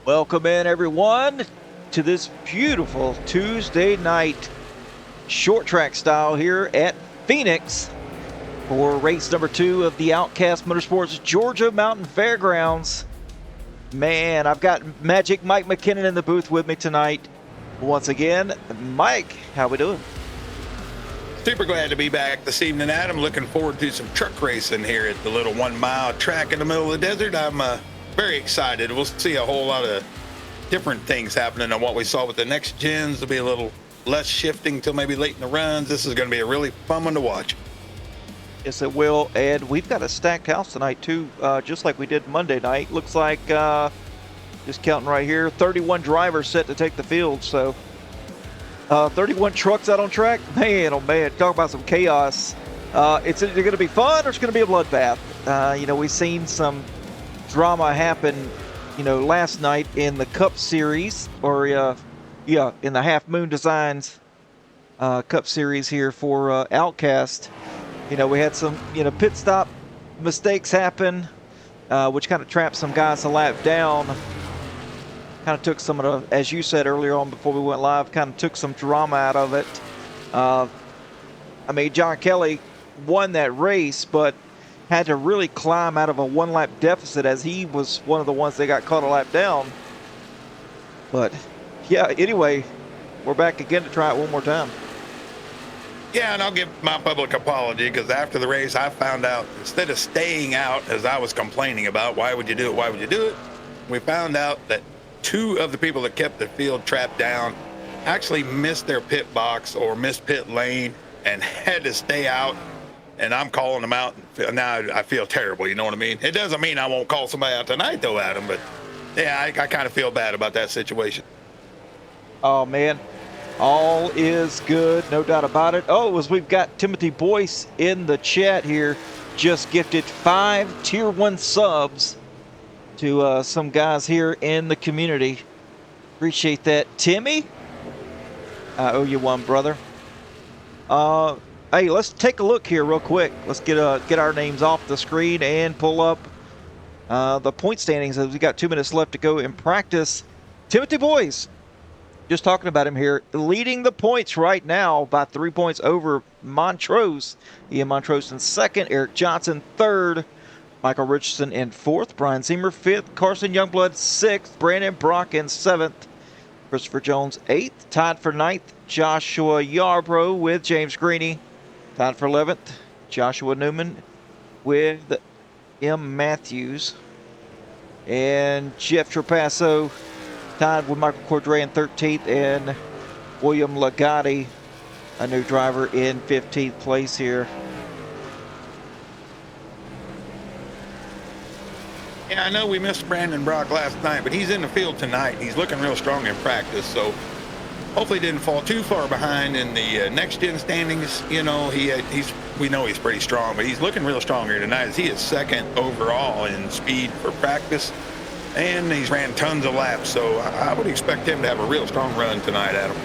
Welcome in, everyone, to this beautiful Tuesday night short track style here at Phoenix for race number 2 of the Outcast Motorsports Georgia Mountain Fairgrounds. Man, I've got Magic Mike McKinnon in the booth with me tonight. Once again, Mike, how we doing? Super glad to be back this evening, Adam. Looking forward to some truck racing here at the little 1 mile track in the middle of the desert. I'm very excited. We'll see a whole lot of different things happening than what we saw with the next gens. There'll be a little less shifting till maybe late in the runs. This is going to be a really fun one to watch. Yes, it will. And we've got a stacked house tonight, too, just like we did Monday night. Looks like, just counting right here, 31 drivers set to take the field. So 31 trucks out on track. Man, oh man, talk about some chaos. It's either going to be fun or it's going to be a bloodbath. We've seen some drama happen, last night in the Cup Series, or in the Half Moon Designs Cup Series here for Outcast. We had some, pit stop mistakes happen, which kind of trapped some guys a lap down. Kind of took some of the, as you said earlier on before we went live, kind of took some drama out of it. John Kelly won that race, but had to really climb out of a one-lap deficit as he was one of the ones that got caught a lap down. But, yeah, anyway, we're back again to try it one more time. Yeah, and I'll give my public apology because after the race, I found out instead of staying out as I was complaining about, why would you do it? We found out that 2 of the people that kept the field trapped down actually missed their pit box or missed pit lane and had to stay out. And I'm calling them out. Now I feel terrible, you know what I mean? It doesn't mean I won't call somebody out tonight, though, Adam. But, yeah, I kind of feel bad about that situation. Oh, man. All is good, no doubt about it. We've got Timothy Boyce in the chat here. Just gifted 5 Tier 1 subs to some guys here in the community. Appreciate that, Timmy. I owe you one, brother. Hey, let's take a look here real quick. Let's get our names off the screen and pull up the point standings as we got 2 minutes left to go in practice. Timothy Boyce, just talking about him here, leading the points right now by 3 points over Montrose. Ian Montrose in second, Eric Johnson third, Michael Richardson in fourth, Brian Ziemer fifth, Carson Youngblood sixth, Brandon Brock in seventh, Christopher Jones eighth, tied for ninth, Joshua Yarbrough with James Greeny. Tied for 11th, Joshua Newman with M. Matthews. And Jeff Trapasso tied with Michael Cordray in 13th, and William Lagotti, a new driver, in 15th place here. Yeah, I know we missed Brandon Brock last night, but he's in the field tonight. He's looking real strong in practice, so hopefully didn't fall too far behind in the next-gen standings. We know he's pretty strong, but he's looking real strong here tonight as he is second overall in speed for practice, and he's ran tons of laps, so I would expect him to have a real strong run tonight, Adam.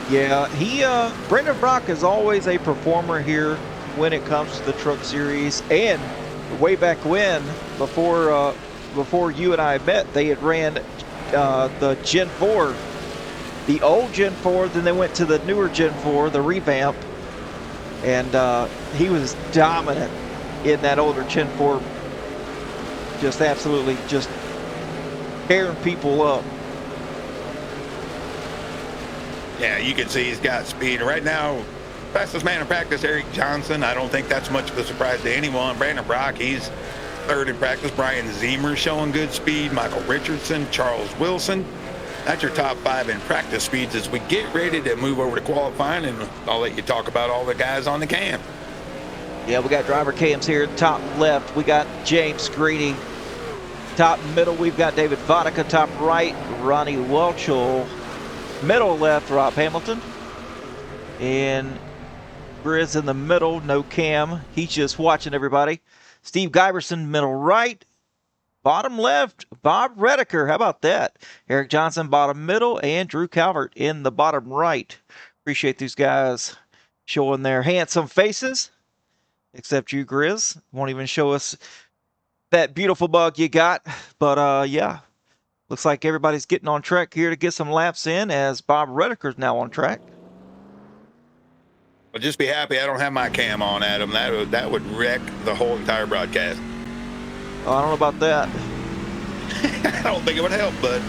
Yeah, Brandon Brock is always a performer here when it comes to the Truck Series, and way back when, before you and I met, they had ran the Gen 4, the old Gen 4, then they went to the newer Gen 4, the revamp, and he was dominant in that older Gen 4, just absolutely just tearing people up. Yeah, you can see he's got speed. Right now, fastest man in practice, Eric Johnson. I don't think that's much of a surprise to anyone. Brandon Brock, he's third in practice. Brian Ziemer showing good speed. Michael Richardson, Charles Wilson. That's your top 5 in practice speeds as we get ready to move over to qualifying, and I'll let you talk about all the guys on the cam. Yeah, we got driver cams here. Top left, we got James Greeny. Top middle, we've got David Vodka. Top right, Ronnie Welchel. Middle left, Rob Hamilton. And Grizz in the middle, no cam. He's just watching everybody. Steve Giberson, middle right. Bottom left, Bob Redeker. How about that? Eric Johnson, bottom middle, and Drew Calvert in the bottom right. Appreciate these guys showing their handsome faces. Except you, Grizz. Won't even show us that beautiful bug you got. But, yeah. Looks like everybody's getting on track here to get some laps in as Bob Redeker's now on track. Well, just be happy I don't have my cam on, Adam. That would wreck the whole entire broadcast. Oh, I don't know about that. I don't think it would help, bud.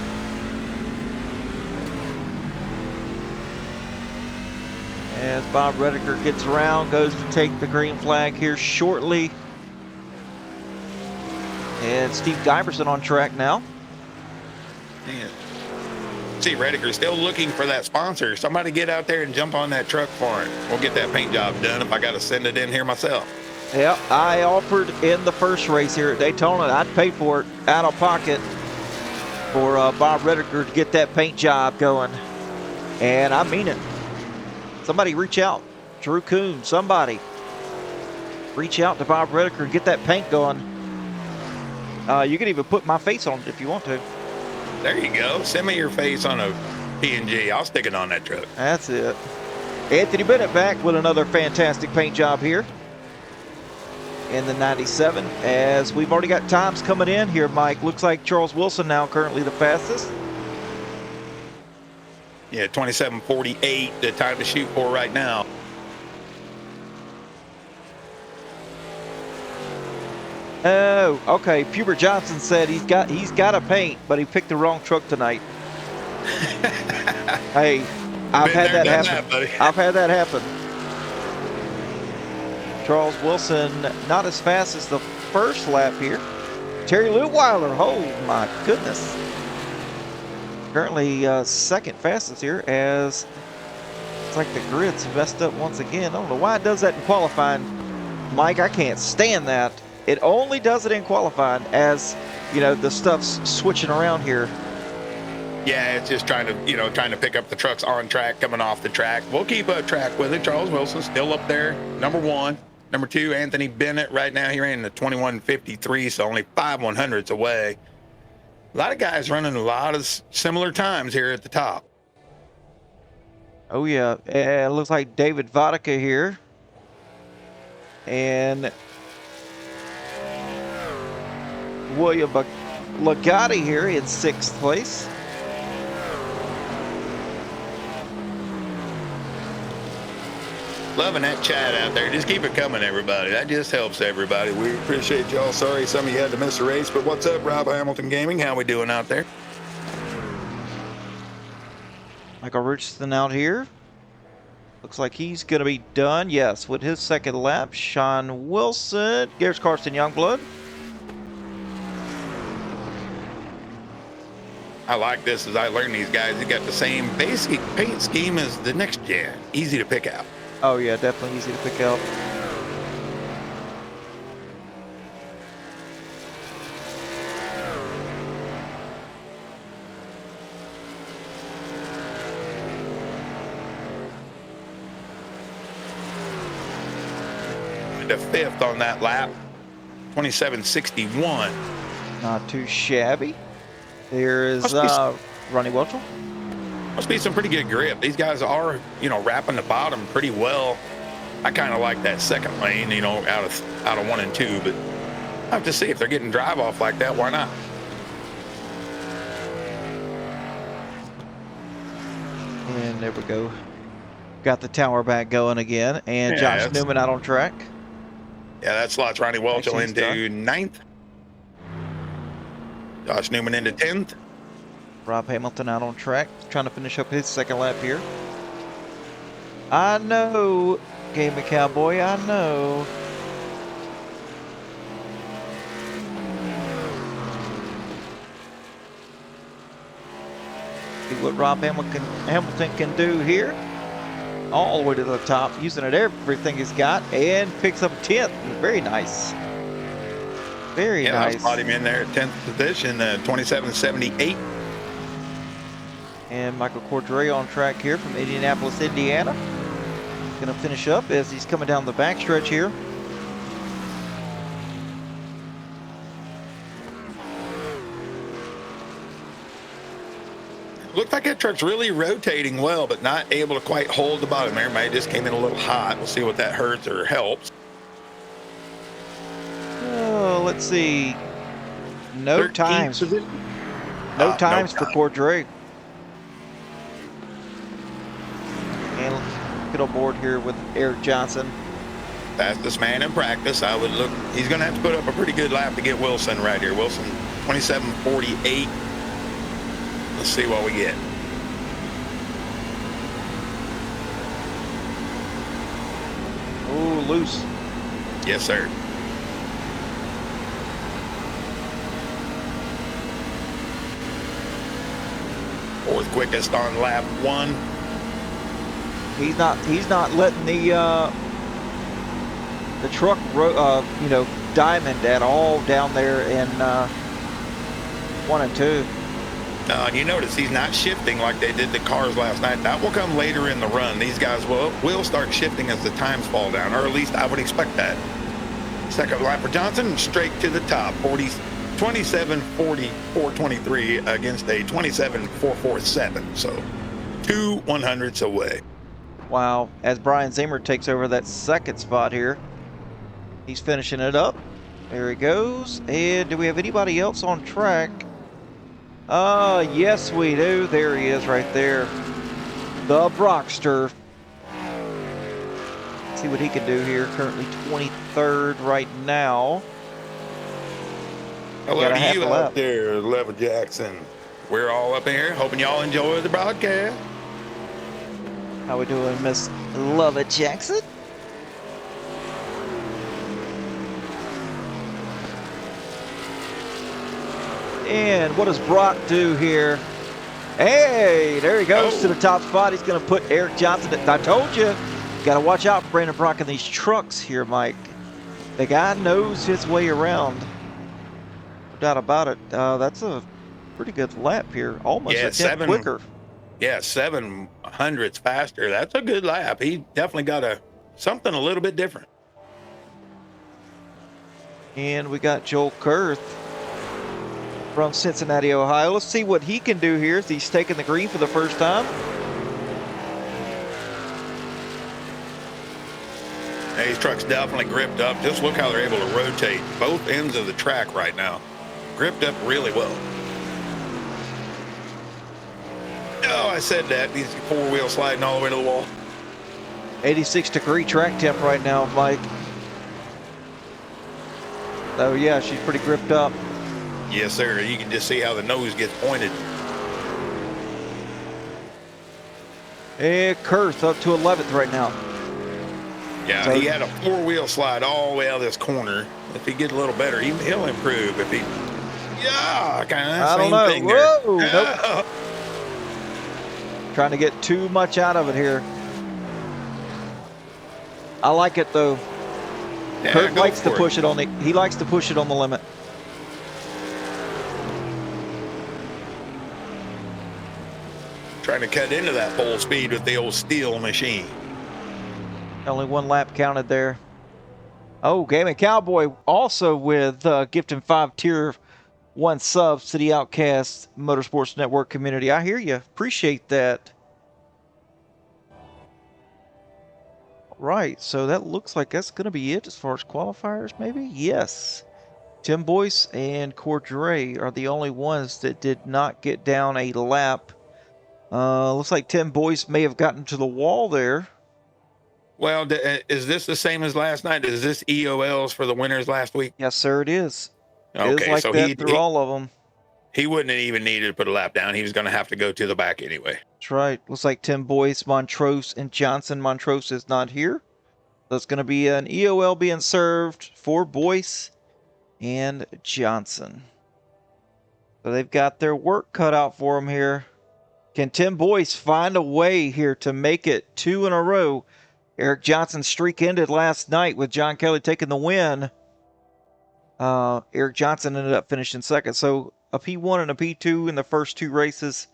As Bob Redeker gets around, goes to take the green flag here shortly. And Steve Giberson on track now. Man. See, Redeker's still looking for that sponsor. Somebody get out there and jump on that truck for him. We'll get that paint job done if I got to send it in here myself. Yeah, I offered in the first race here at Daytona, I'd pay for it out of pocket for Bob Redeker to get that paint job going. And I mean it. Somebody reach out. Drew Coon, somebody. Reach out to Bob Redeker and get that paint going. You can even put my face on it if you want to. There you go. Send me your face on a PNG. I'll stick it on that truck. That's it. Anthony Bennett back with another fantastic paint job here in the 97. As we've already got times coming in here, Mike. Looks like Charles Wilson now currently the fastest. Yeah, 27:48, the time to shoot for right now. Oh, okay. Pubert Johnson said he's got a paint, but he picked the wrong truck tonight. Hey, I've had that happen. I've had that happen. Charles Wilson not as fast as the first lap here. Terry Lutweiler, oh my goodness. Currently second fastest here as it's like the grid's messed up once again. I don't know why it does that in qualifying. Mike, I can't stand that. It only does it in qualifying as, you know, the stuff's switching around here. Yeah, it's just trying to pick up the trucks on track, coming off the track. We'll keep a track with it. Charles Wilson still up there, number one. Number two, Anthony Bennett right now, he ran the 21:53, so only 5/100ths away. A lot of guys running a lot of similar times here at the top. Oh, yeah. It looks like David Vodka here. And William Lagatti here in 6th place. Loving that chat out there. Just keep it coming, everybody. That just helps everybody. We appreciate y'all. Sorry some of you had to miss a race, but what's up, Rob Hamilton Gaming? How we doing out there? Michael Richardson out here. Looks like he's going to be done. Yes, with his second lap. Sean Wilson. Here's Carson Youngblood. I like this as I learn these guys. They got the same basic paint scheme as the next gen. Easy to pick out. Oh, yeah, definitely easy to pick out. The 5th on that lap, 27:61. Not too shabby. There is Ronnie Welchel. Must be some pretty good grip. These guys are, wrapping the bottom pretty well. I kind of like that second lane, out of 1 and 2, but I have to see if they're getting drive off like that. Why not? And there we go. Got the tower back going again, and Yeah, Josh Newman out on track. Yeah, that slots Ronnie Welchel into 9th. Josh Newman into 10th. Rob Hamilton out on track, trying to finish up his second lap here. I know, Gaming Cowboy, I know. See what Rob Hamilton can do here. All the way to the top, using it everything he's got, and picks up 10th. Very nice. Very nice. Yeah, spot him in there at 10th position, 27:78. And Michael Cordray on track here from Indianapolis, Indiana. Going to finish up as he's coming down the backstretch here. Looked like that truck's really rotating well, but not able to quite hold the bottom there. Maybe just came in a little hot. We'll see what that hurts or helps. Oh, let's see. No times. No No times for time. Cordray. And let's get on board here with Eric Johnson. Fastest man in practice. I would look. He's going to have to put up a pretty good lap to get Wilson right here. Wilson, 27:48. Let's see what we get. Oh, loose. Yes, sir. Fourth quickest on lap 1. He's not letting the truck diamond at all down there in 1 and 2. And you notice he's not shifting like they did the cars last night. That will come later in the run. These guys will start shifting as the times fall down, or at least I would expect that. Second lap for Johnson, straight to the top, 27:44.23 against a 27:447. So 2 100ths away. Wow, as Brian Zimmer takes over that second spot here. He's finishing it up. There he goes. And do we have anybody else on track? Yes we do. There he is right there. The Brockster. Let's see what he can do here. Currently 23rd right now. Hello to you out there, Leva Jackson. We're all up here, hoping y'all enjoy the broadcast. How we doing, Miss Leva Jackson? And what does Brock do here? Hey, there he goes to the top spot. He's going to put Eric Johnson. I told you, got to watch out for Brandon Brock in these trucks here, Mike. The guy knows his way around. No doubt about it. That's a pretty good lap here. Almost a tenth quicker. Yeah, 700ths faster. That's a good lap. He definitely got something a little bit different. And we got Joel Kurth from Cincinnati, Ohio. Let's see what he can do here as he's taking the green for the first time. These trucks definitely gripped up. Just look how they're able to rotate both ends of the track right now. Gripped up really well. Oh, I said that. These four-wheel sliding all the way to the wall. 86-degree track temp right now, Mike. Oh, yeah, she's pretty gripped up. Yes, sir. You can just see how the nose gets pointed. And Kurth up to 11th right now. Yeah, so he had a four-wheel slide all the way out of this corner. If he gets a little better, he'll improve. If he, yeah, kind of same thing there. Whoa, nope. Trying to get too much out of it here. I like it though. Yeah, Kurt likes to push it on the. He likes to push it on the limit. Trying to cut into that full speed with the old steel machine. Only one lap counted there. Oh, Gaming Cowboy also with gifting 5 tier 1 subs to the Outcast Motorsports Network community. I hear you. Appreciate that. Right, so that looks like that's going to be it as far as qualifiers, maybe? Yes. Tim Boyce and Cordray are the only ones that did not get down a lap. Looks like Tim Boyce may have gotten to the wall there. Well, is this the same as last night? Is this EOLs for the winners last week? Yes, sir, it is. Okay, it is like so that through all of them. He wouldn't have even needed to put a lap down. He was going to have to go to the back anyway. That's right. Looks like Tim Boyce, Montrose, and Johnson. Montrose is not here. So it's going to be an EOL being served for Boyce and Johnson. So they've got their work cut out for them here. Can Tim Boyce find a way here to make it 2 in a row? Eric Johnson's streak ended last night with John Kelly taking the win. Eric Johnson ended up finishing second. So a P1 and a P2 in the first 2 races,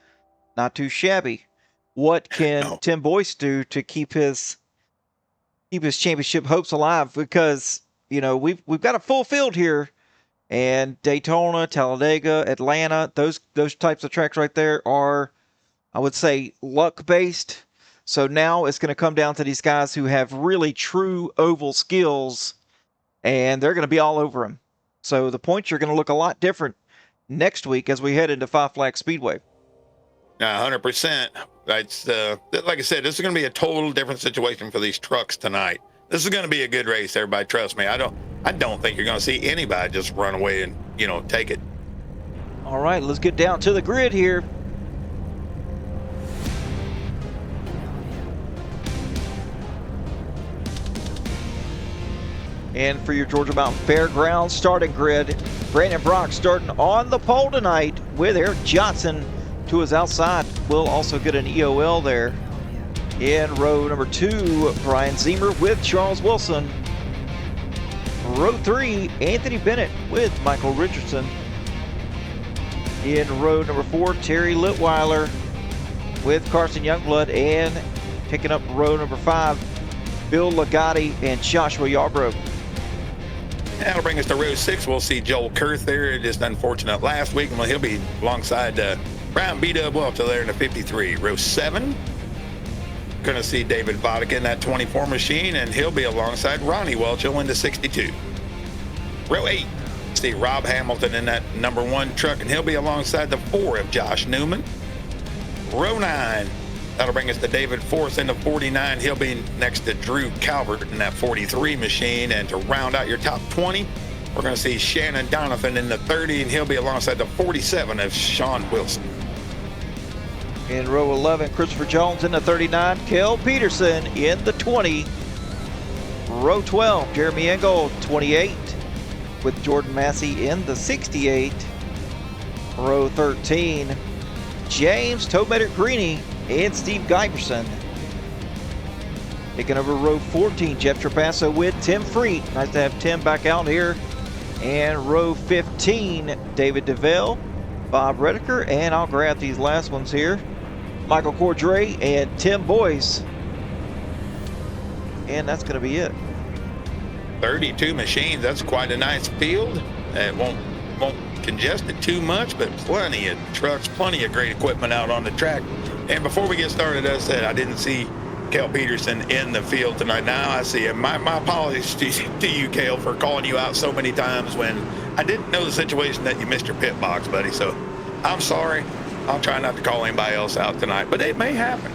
not too shabby. What can Tim Boyce do to keep his championship hopes alive? Because, you know, we've got a full field here, and Daytona, Talladega, Atlanta, those types of tracks right there are, I would say, luck based. So now it's going to come down to these guys who have really true oval skills, and they're going to be all over him. So the points are going to look a lot different next week as we head into Five Flag Speedway. 100%. That's like I said, this is going to be a total different situation for these trucks tonight. This is going to be a good race, everybody. Trust me. I don't think you're going to see anybody just run away and, take it. All right, let's get down to the grid here. And for your Georgia Mountain Fairgrounds starting grid, Brandon Brock starting on the pole tonight with Eric Johnson to his outside. We'll also get an EOL there. In row number 2, Brian Zemer with Charles Wilson. Row 3, Anthony Bennett with Michael Richardson. In row number 4, Terry Litweiler with Carson Youngblood. And picking up row number 5, Bill Ligotti and Joshua Yarbrough. That'll bring us to row 6. We'll see Joel Kurth there. Just unfortunate last week. Well, he'll be alongside Brian B-Dub Welch there in the 53. Row 7, going to see David Vodka in that 24 machine, and he'll be alongside Ronnie Welch in the 62. Row 8, see Rob Hamilton in that number 1 truck, and he'll be alongside the 4 of Josh Newman. Row 9, that'll bring us to David Force in the 49. He'll be next to Drew Calvert in that 43 machine. And to round out your top 20, we're going to see Shannon Donovan in the 30, and he'll be alongside the 47 of Sean Wilson. In row 11, Christopher Jones in the 39, Kel Peterson in the 20. Row 12, Jeremy Engel, 28, with Jordan Massey in the 68. Row 13, James Tometer Greeny and Steve Guyverson. Taking over row 14, Jeff Trapasso with Tim Freet. Nice to have Tim back out here. And row 15, David DeVille, Bob Redeker, and I'll grab these last ones here. Michael Cordray and Tim Boyce. And that's going to be it. 32 machines. That's quite a nice field. It won't congest it too much, but plenty of trucks, plenty of great equipment out on the track. And before we get started, as I said, I didn't see Kel Peterson in the field tonight. Now I see him. My apologies to you, Kel, for calling you out so many times when I didn't know the situation that you missed your pit box, buddy. So I'm sorry. I'll try not to call anybody else out tonight, but it may happen.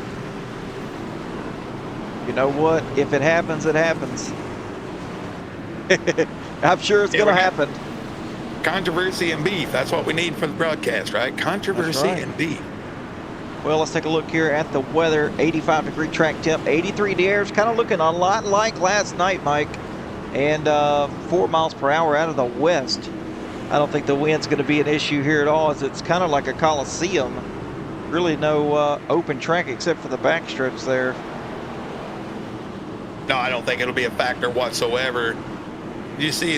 You know what? If it happens, it happens. I'm sure it's going to happen. Controversy and beef. That's what we need for the broadcast, right? Controversy and beef. Well, let's take a look here at the weather. 85-degree track temp, 83 the air. It's kind of looking a lot like last night, Mike. And 4 miles per hour out of the west. I don't think the wind's going to be an issue here at all, as it's kind of like a coliseum. Really no open track except for the backstretch there. No, I don't think it'll be a factor whatsoever. You see,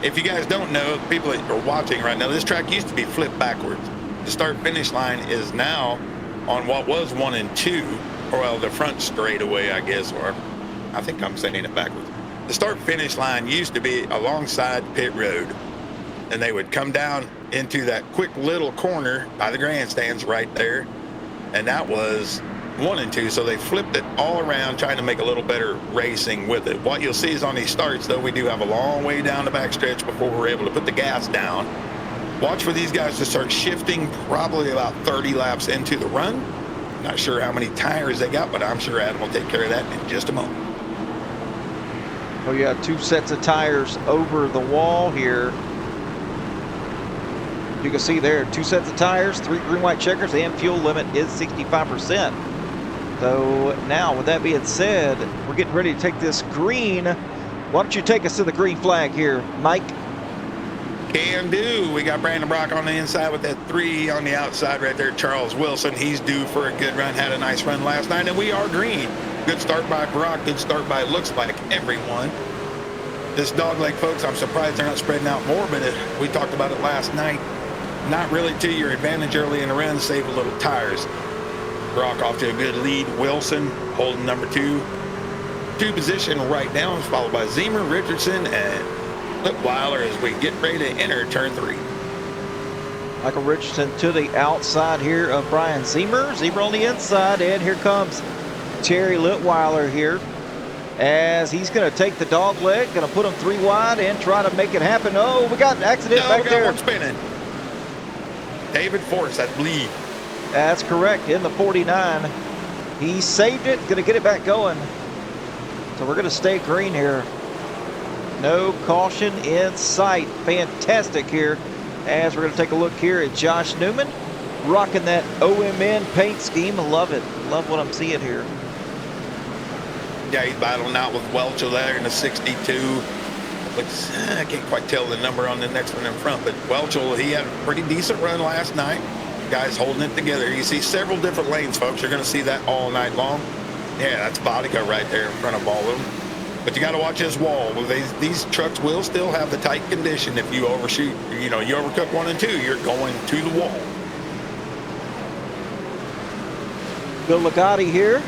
if you guys don't know, people that are watching right now, this track used to be flipped backwards. The start-finish line is now on what was 1 and 2, or well, the front straightaway, I guess, or I think I'm saying it backwards. The start-finish line used to be alongside pit road, and they would come down into that quick little corner by the grandstands right there, and that was 1 and 2, so they flipped it all around, trying to make a little better racing with it. What you'll see is on these starts, though, we do have a long way down the backstretch before we're able to put the gas down. Watch for these guys to start shifting probably about 30 laps into the run. Not sure how many tires they got, but I'm sure Adam will take care of that in just a moment. Oh yeah, 2 sets of tires over the wall here. You can see there, 2 sets of tires, 3 green white checkers, and fuel limit is 65%. So now, with that being said, we're getting ready to take this green. Why don't you take us to the green flag here, Mike? Can do. We got Brandon Brock on the inside with that 3 on the outside right there. Charles Wilson, he's due for a good run. Had a nice run last night, and we are green. Good start by Brock. Good start by, looks like, everyone. This dogleg, folks, I'm surprised they're not spreading out more, but we talked about it last night. Not really to your advantage early in the run. Save a little tires. Brock off to a good lead. Wilson holding number 2 position right now, followed by Zemer, Richardson, and Litweiler as we get ready to enter turn 3. Michael Richardson to the outside here of Brian Zemer. Zemer on the inside, and here comes Terry Litweiler here as he's going to take the dog leg, going to put him 3 wide and try to make it happen. Oh, we got an accident back there. One spinning. David Force, I believe. That's correct, in the 49. He saved it, gonna get it back going. So we're gonna stay green here. No caution in sight. Fantastic here. As we're gonna take a look here at Josh Newman, rocking that OMN paint scheme. I love it. Love what I'm seeing here. Yeah, he's battling out with Welch there in the 62. I can't quite tell the number on the next one in front, but Welch, he had a pretty decent run last night. Guys holding it together. You see several different lanes, folks. You're going to see that all night long. Yeah, that's Vodka right there in front of all of them. But you got to watch this wall. These trucks will still have the tight condition. If you overshoot, you overcook 1 and 2, you're going to the wall. Bill Ligotti here,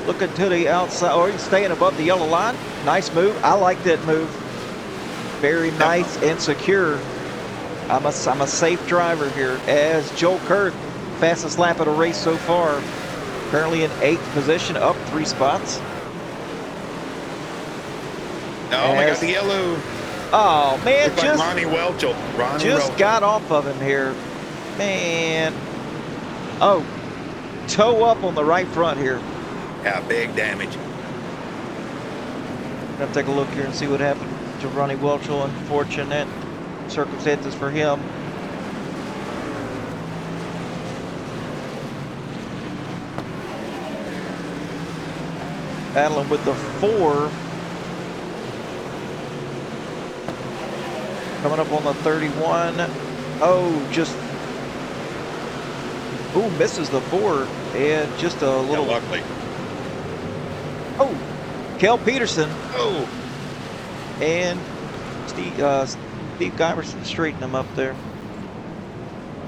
looking to the outside, or he's staying above the yellow line. Nice move. I like that move. Very nice and secure. I'm a safe driver here. As Joel Kurth, fastest lap of the race so far, currently in 8th position, up 3 spots. Oh, we got the yellow. Oh man, looks just like Ronnie Welch. Just got off of him here, man. Oh, toe up on the right front here. Yeah, big damage. Gonna take a look here and see what happened to Ronnie Welch. Unfortunate circumstances for him. Battling with the 4. Coming up on the 31. Oh, just. Ooh, misses the 4. And just a little. Yeah, luckily. Oh, Kel Peterson. Oh. And Steve Gimerson straightened him up there.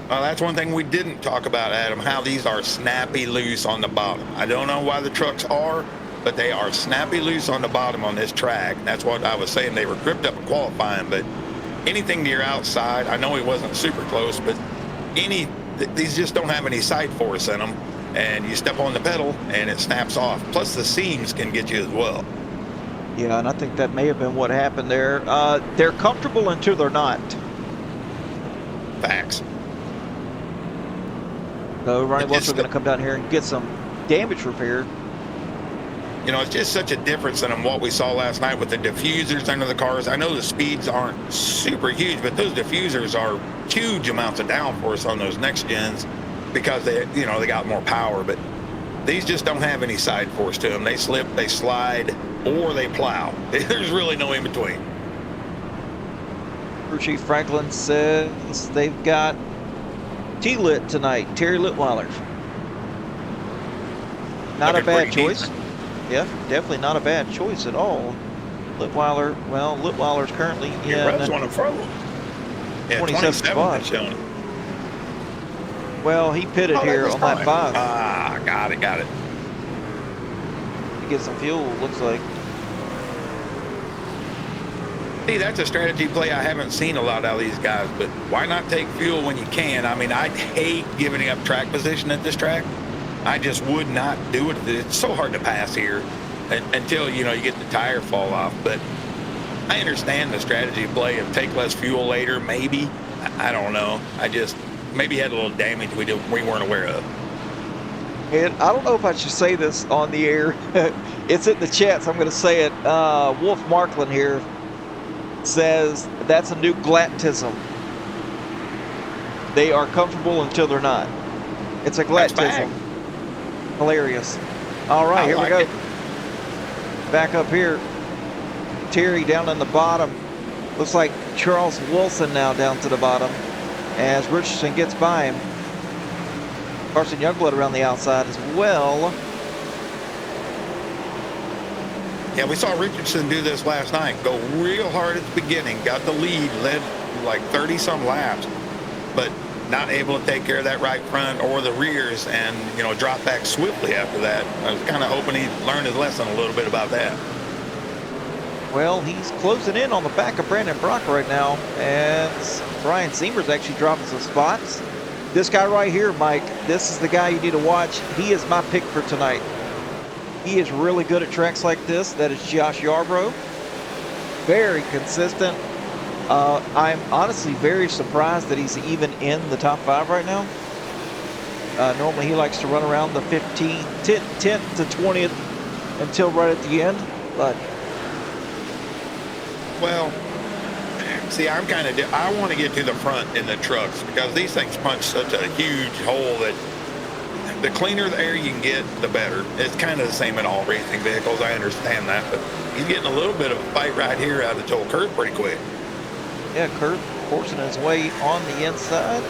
Well, that's one thing we didn't talk about, Adam, how these are snappy loose on the bottom. I don't know why the trucks are, but they are snappy loose on the bottom on this track. That's what I was saying. They were gripped up in qualifying, but anything to your outside, I know he wasn't super close, but these just don't have any side force in them. And you step on the pedal and it snaps off. Plus the seams can get you as well. Yeah, and I think that may have been what happened there. They're comfortable until they're not. Facts. So Ronnie Welch is going to come down here and get some damage repaired. It's just such a difference than what we saw last night with the diffusers under the cars. I know the speeds aren't super huge, but those diffusers are huge amounts of downforce on those next gens because they got more power. But these just don't have any side force to them. They slip, they slide, or they plow. There's really no in between. Crew Chief Franklin says they've got T-Lit tonight, Terry Litweiler. Not a bad choice. Yeah, definitely not a bad choice at all. Litweiler, well, Litweiler's currently in one in front of him. Yeah, 27th spot. Well, he pitted here on that 5. Ah, got it. To get some fuel, looks like. See, that's a strategy play I haven't seen a lot out of these guys, but why not take fuel when you can? I mean, I'd hate giving up track position at this track. I just would not do it. It's so hard to pass here until, you get the tire fall off. But I understand the strategy play of take less fuel later, maybe. I don't know. I just maybe had a little damage we weren't aware of. And I don't know if I should say this on the air. It's in the chat, so I'm going to say it. Wolf Marklin here says that's a new glatism. They are comfortable until they're not. It's a glatism. Hilarious. All right, here we go. Back up here. Terry down in the bottom. Looks like Charles Wilson now down to the bottom as Richardson gets by him. Carson Youngblood around the outside as well. Yeah, we saw Richardson do this last night. Go real hard at the beginning. Got the lead, led like 30-some laps, but not able to take care of that right front or the rears and, drop back swiftly after that. I was kind of hoping he'd learn his lesson a little bit about that. Well, he's closing in on the back of Brandon Brock right now as Brian Seamer's actually dropping some spots. This guy right here, Mike, this is the guy you need to watch. He is my pick for tonight. He is really good at tracks like this. That is Josh Yarbrough. Very consistent. I'm honestly very surprised that he's even in the top 5 right now. Normally he likes to run around the 10th to 20th until right at the end, but Well, see, I'm kind of, I want to get to the front in the trucks because these things punch such a huge hole that the cleaner the air you can get, the better. It's kind of the same in all racing vehicles. I understand that, but he's getting a little bit of a fight right here out of Joel Kurt pretty quick. yeah, Kurt forcing his way on the inside.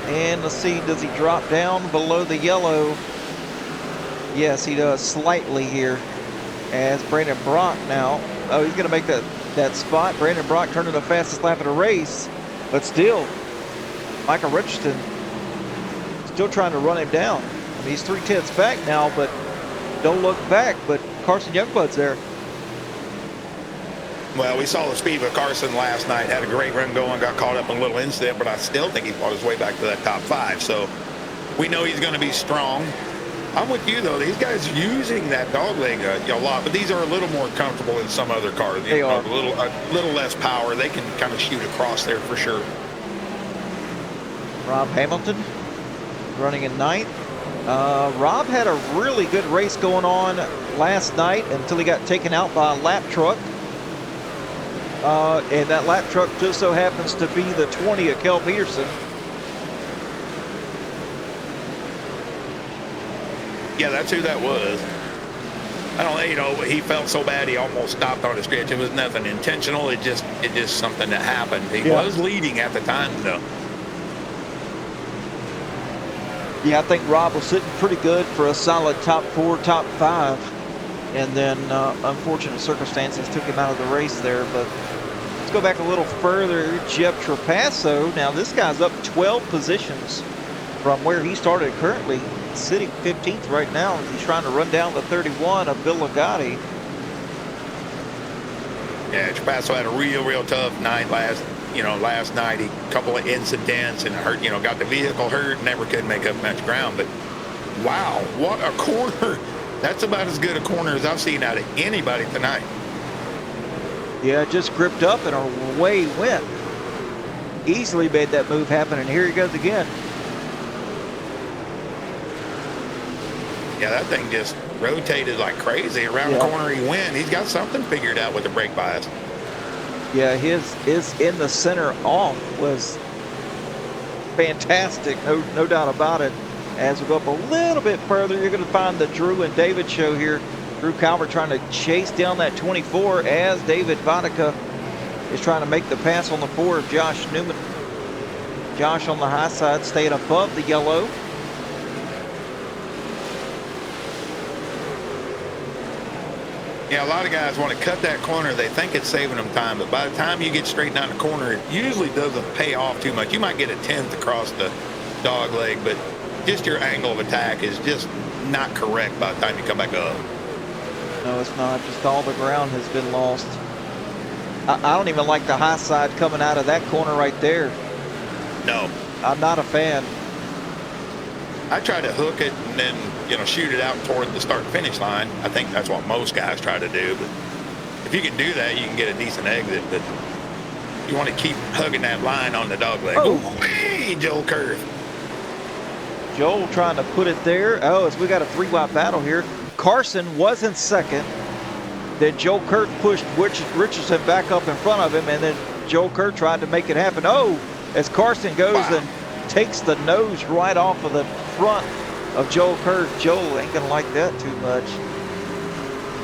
And let's see, does he drop down below the yellow? Yes, he does slightly here. As Brandon Brock now, oh, he's going to make that spot. Brandon Brock turning the fastest lap of the race, but still, Michael Richardson still trying to run him down. I mean, he's 3/10 back now, but don't look back. But Carson Youngblood's there. Well, we saw the speed of Carson last night, had a great run going, got caught up in a little incident, but I still think he fought his way back to that top 5. So we know he's going to be strong. I'm with you, though. These guys using that dog leg a lot, but these are a little more comfortable than some other cars. They are. A little less power. They can kind of shoot across there for sure. Rob Hamilton running in 9th. Rob had a really good race going on last night until he got taken out by a lap truck. And that lap truck just so happens to be the 20 of Kel Peterson. Yeah, that's who that was. I don't know, he felt so bad he almost stopped on the stretch. It was nothing intentional. It just something that happened. He was leading at the time, though. Yeah, I think Rob was sitting pretty good for a solid top 4, top 5. And then unfortunate circumstances took him out of the race there. But let's go back a little further. Jeff Trapasso. Now this guy's up 12 positions from where he started, currently sitting 15th right now. He's trying to run down the 31 of Bill Ligotti. Yeah, Trapasso had a real tough night last night. He a couple of incidents and hurt, got the vehicle hurt, never could make up much ground. But wow, what a corner. That's about as good a corner as I've seen out of anybody tonight. Yeah, just gripped up and away went. Easily made that move happen, and here he goes again. Yeah, that thing just rotated like crazy. Around the corner he went. He's got something figured out with the brake bias. Yeah, his in the center off was fantastic, no doubt about it. As we go up a little bit further, you're going to find the Drew and David show here. Drew Calvert trying to chase down that 24 as David Vodka is trying to make the pass on the 4 of Josh Newman. Josh on the high side, staying above the yellow. Yeah, a lot of guys want to cut that corner. They think it's saving them time, but by the time you get straight down the corner, it usually doesn't pay off too much. You might get a 10th across the dog leg, but just your angle of attack is just not correct by the time you come back up. No, it's not. Just all the ground has been lost. I don't even like the high side coming out of that corner right there. No. I'm not a fan. I try to hook it and then, shoot it out toward the start-finish line. I think that's what most guys try to do. But if you can do that, you can get a decent exit. But you want to keep hugging that line on the dog leg. Oh, hey, Joel Kurt. Joel trying to put it there. Oh, as we got a 3-wide battle here. Carson was in second. Then Joel Kurt pushed Richardson back up in front of him, and then Joel Kurt tried to make it happen. Oh, as Carson goes and takes the nose right off of the front of Joel Kurt. Joel ain't gonna like that too much.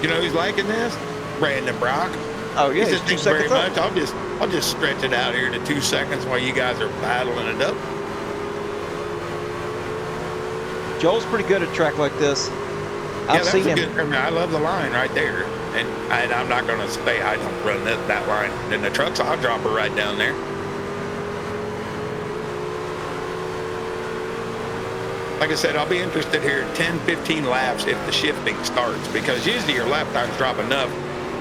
You know who's liking this? Brandon Brock. Oh yeah, he says, he's 2 thanks very seconds up. much. I'll just stretch it out here to 2 seconds while you guys are battling it up. Joel's pretty good at track like this. I've seen him. I love the line right there, and I'm not going to say I don't run that line. Then the trucks, I'll drop her right down there. Like I said, I'll be interested here 10, 15 laps if the shifting starts, because usually your lap times drop enough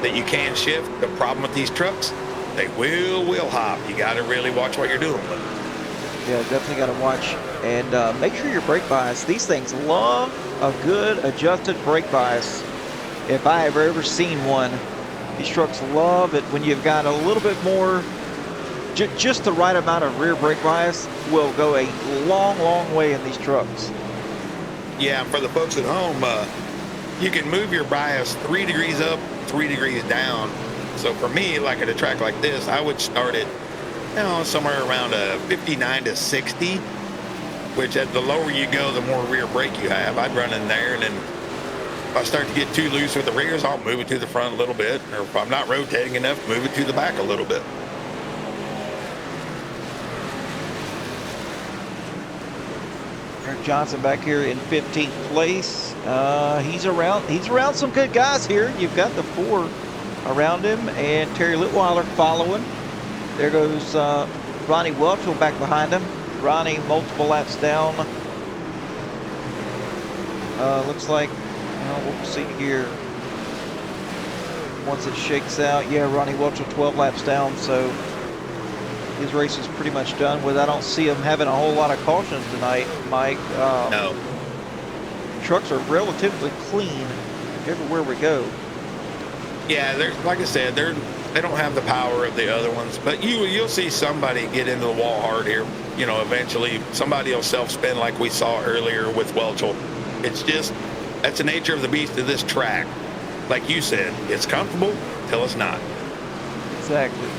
that you can shift. The problem with these trucks, they will hop. You got to really watch what you're doing with them. Yeah, definitely got to watch. And make sure your brake bias. These things love a good adjusted brake bias. If I have ever seen one, these trucks love it when you've got a little bit more just the right amount of rear brake bias will go a long, long way in these trucks. Yeah, and for the folks at home, you can move your bias 3 degrees up, 3 degrees down. So for me, like at a track like this, I would start it, somewhere around a 59 to 60, which at the lower you go, the more rear brake you have. I'd run in there, and then if I start to get too loose with the rears, I'll move it to the front a little bit, or if I'm not rotating enough, move it to the back a little bit. Eric Johnson back here in 15th place. He's around some good guys here. You've got the 4 around him, and Terry Litweiler following. There goes Ronnie Welchel back behind him. Ronnie multiple laps down. Looks like, we'll see here. Once it shakes out, yeah, Ronnie Welchel 12 laps down, so his race is pretty much done with. I don't see him having a whole lot of cautions tonight, Mike. No. Trucks are relatively clean everywhere we go. Yeah, they're, like I said, they don't have the power of the other ones, but you'll see somebody get into the wall hard here. Eventually somebody will self-spin like we saw earlier with Welchel. It's just, that's the nature of the beast of this track. Like you said, it's comfortable till it's not. Exactly.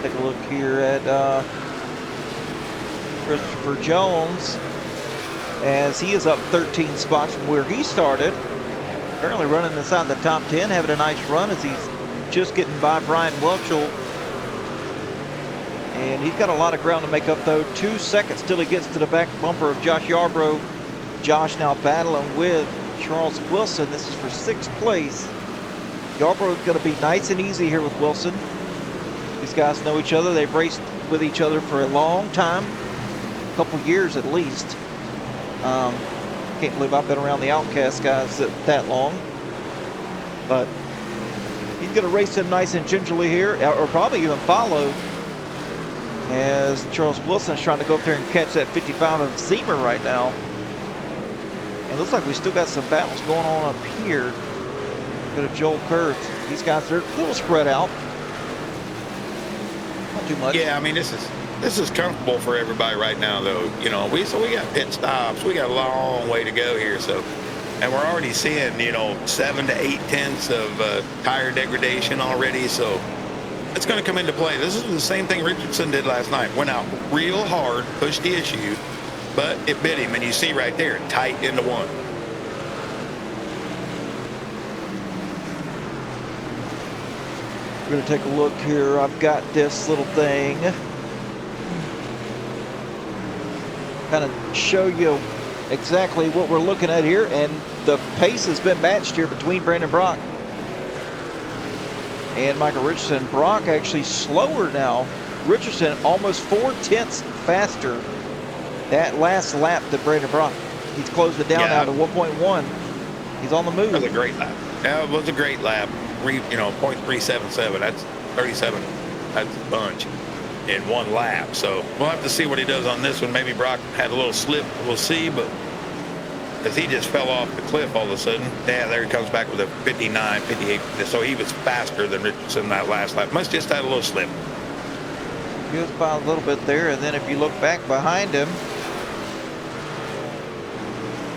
Take a look here at Christopher Jones, as he is up 13 spots from where he started. Currently running inside the top 10, having a nice run as he's just getting by Brian Welchel. And he's got a lot of ground to make up, though. 2 seconds till he gets to the back bumper of Josh Yarbrough. Josh now battling with Charles Wilson. This is for 6th place. Yarbrough is going to be nice and easy here with Wilson. These guys know each other. They've raced with each other for a long time, a couple years at least. Can't believe I've been around the Outcast guys that long. But he's going to race him nice and gingerly here, or probably even follow, as Charles Wilson is trying to go up there and catch that 55 of Zemer right now. And it looks like we still got some battles going on up here. Go to Joel Kurtz. These guys are a little spread out. Not too much. Yeah, I mean, this is comfortable for everybody right now, though. We got pit stops. We got a long way to go here. So, and we're already seeing, 7 to 8 tenths of tire degradation already. So it's going to come into play. This is the same thing Richardson did last night. Went out real hard, pushed the issue, but it bit him. And you see right there, tight into one. We're going to take a look here. I've got this little thing. Kind of show you exactly what we're looking at here, and the pace has been matched here between Brandon Brock and Michael Richardson. Brock actually slower now. Richardson almost 4 tenths faster that last lap than Brandon Brock. He's closed it down now to 1.1. He's on the move. That was a great lap. Yeah, it was a great lap. 0.377. That's 37. That's a bunch in one lap. So we'll have to see what he does on this one. Maybe Brock had a little slip. We'll see, but because he just fell off the cliff all of a sudden. Yeah, there he comes back with a 59, 58. So he was faster than Richardson that last lap. Must just had a little slip. He was by a little bit there, and then if you look back behind him,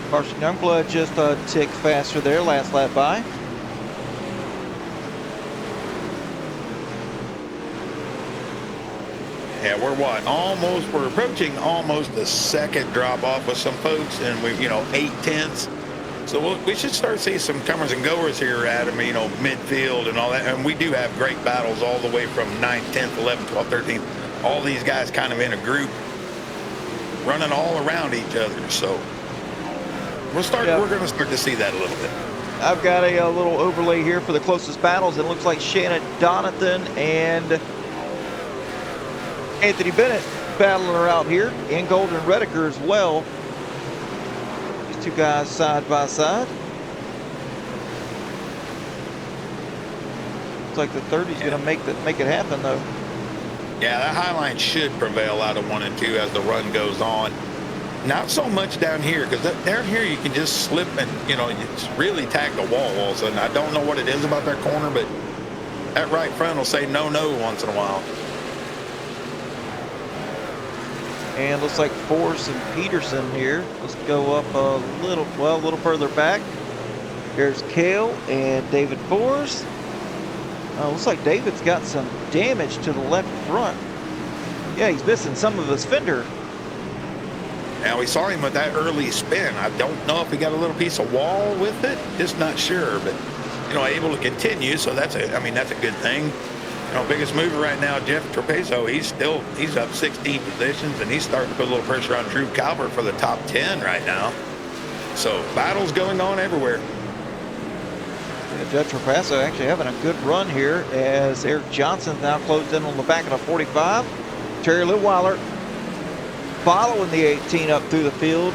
Carson Youngblood just a tick faster there last lap by. Yeah, we're approaching almost a second drop off with some folks, and we 8 tenths. So we should start seeing some comers and goers here, Adam, midfield and all that. And we do have great battles all the way from 9th, 10th, 11th, 12th, 13th. All these guys kind of in a group running all around each other. So we're going to start to see that a little bit. I've got a little overlay here for the closest battles. It looks like Shannon Donathan and Anthony Bennett battling her out here, and Golden Rediker as well. These two guys side by side. Looks like the 30's going to make it happen, though. Yeah, that high line should prevail out of 1 and 2 as the run goes on. Not so much down here, because down here you can just slip and it's really tag the wall all of a sudden. I don't know what it is about that corner, but that right front will say no once in a while. And looks like Force and Peterson here. Let's go up a little further back. There's Kale and David Force. Looks like David's got some damage to the left front. Yeah, he's missing some of his fender. Now, we saw him with that early spin. I don't know if he got a little piece of wall with it. Just not sure, but, you know, able to continue. So that's a good thing. You know, biggest mover right now, Jeff Trapezo, he's up 16 positions, and he's starting to put a little pressure on Drew Calvert for the top 10 right now. So battles going on everywhere. Yeah, Jeff Trapezo actually having a good run here as Eric Johnson's now closed in on the back of the 45. Terry Litweiler following the 18 up through the field.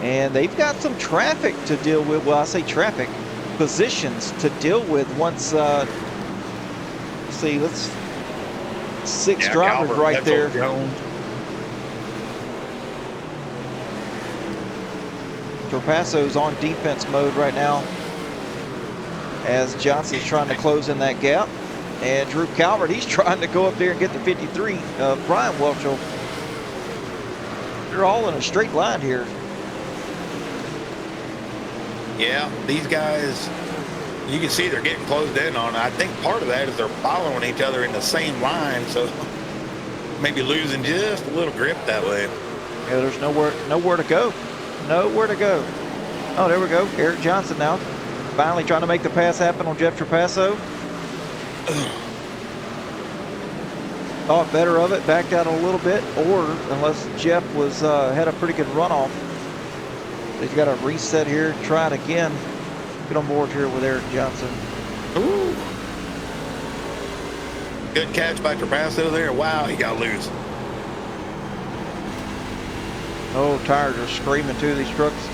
And they've got some traffic to deal with. Well, I say traffic, positions to deal with once, let's see, six drivers Calvert, right there. Jones. Trapaso's on defense mode right now as Johnson's trying to close in that gap. And Drew Calvert, he's trying to go up there and get the 53. Brian Welchel. They're all in a straight line here. Yeah, these guys, you can see they're getting closed in on. I think part of that is they're following each other in the same line, so maybe losing just a little grip that way. Yeah, there's nowhere to go. Nowhere to go. Oh, there we go. Eric Johnson now finally trying to make the pass happen on Jeff Trapasso. Thought better of it, backed out a little bit, or unless Jeff had a pretty good runoff. He's got to reset here, try it again. Get on board here with Eric Johnson. Ooh. Good catch by Trapasso there. Wow, he got loose. Oh, tires are screaming too, these trucks.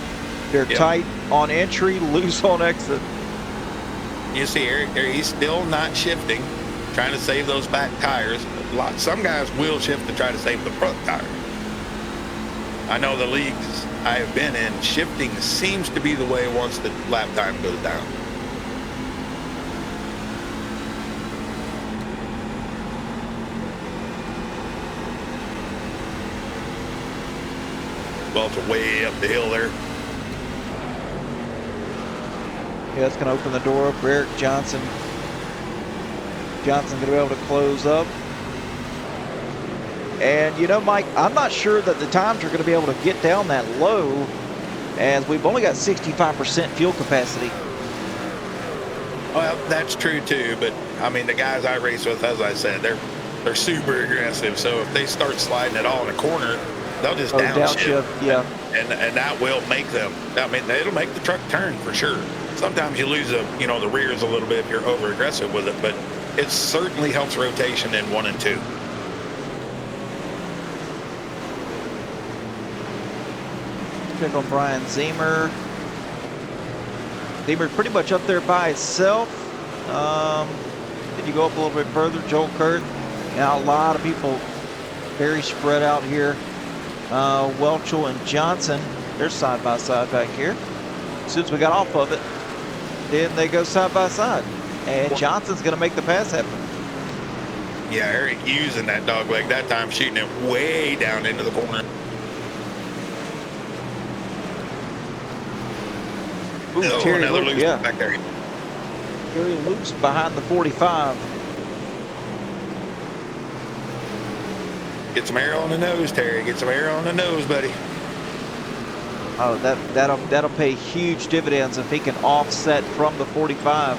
They're tight on entry, loose on exit. You see Eric there, he's still not shifting, trying to save those back tires. Some guys will shift to try to save the front tire. I know the leagues I have been in, shifting seems to be the way once the lap time goes down. Well, it's way up the hill there. Yeah, it's going to open the door up for Eric Johnson. Johnson's going to be able to close up. And, you know, Mike, I'm not sure that the times are going to be able to get down that low as we've only got 65% fuel capacity. Well, that's true, too. But, I mean, the guys I race with, as I said, they're super aggressive. So if they start sliding it all in a corner, they'll just downshift. Yeah. And that will make them, I mean, it'll make the truck turn for sure. Sometimes you lose the rears a little bit if you're over aggressive with it, but it certainly helps rotation in 1 and 2. Check on Brian Zemer. Zemer's pretty much up there by itself. Then you go up a little bit further, Joel Kurt. Now a lot of people very spread out here. Welchel and Johnson, they're side by side back here. As soon as we got off of it, then they go side by side. And Johnson's going to make the pass happen. Yeah, Eric using that dog leg that time, shooting it way down into the corner. Ooh, Terry another Luke, loose back there. Terry Luke's behind the 45. Get some air on the nose, Terry. Get some air on the nose, buddy. Oh, that'll pay huge dividends if he can offset from the 45.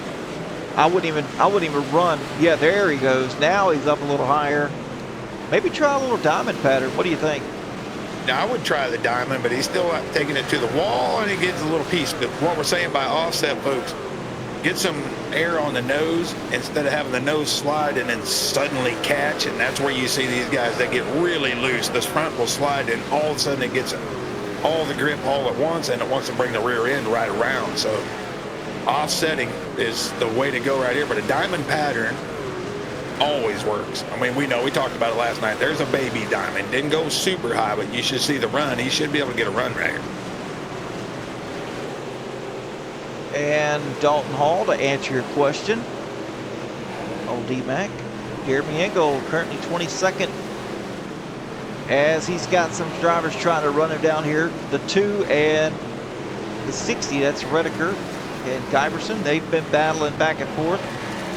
I wouldn't even run. Yeah, there he goes. Now he's up a little higher. Maybe try a little diamond pattern. What do you think? Now, I would try the diamond, but he's still taking it to the wall, and he gets a little piece. But what we're saying by offset, folks, get some air on the nose instead of having the nose slide and then suddenly catch. And that's where you see these guys that get really loose. This front will slide, and all of a sudden it gets all the grip all at once, and it wants to bring the rear end right around. So offsetting is the way to go right here. But a diamond pattern always works. I mean, we talked about it last night. There's a baby diamond. Didn't go super high, but you should see the run. He should be able to get a run right here. And Dalton Hall, to answer your question, old D-Mac, Jeremy Engel currently 22nd as he's got some drivers trying to run him down here. The 2 and the 60, that's Redeker and Giberson. They've been battling back and forth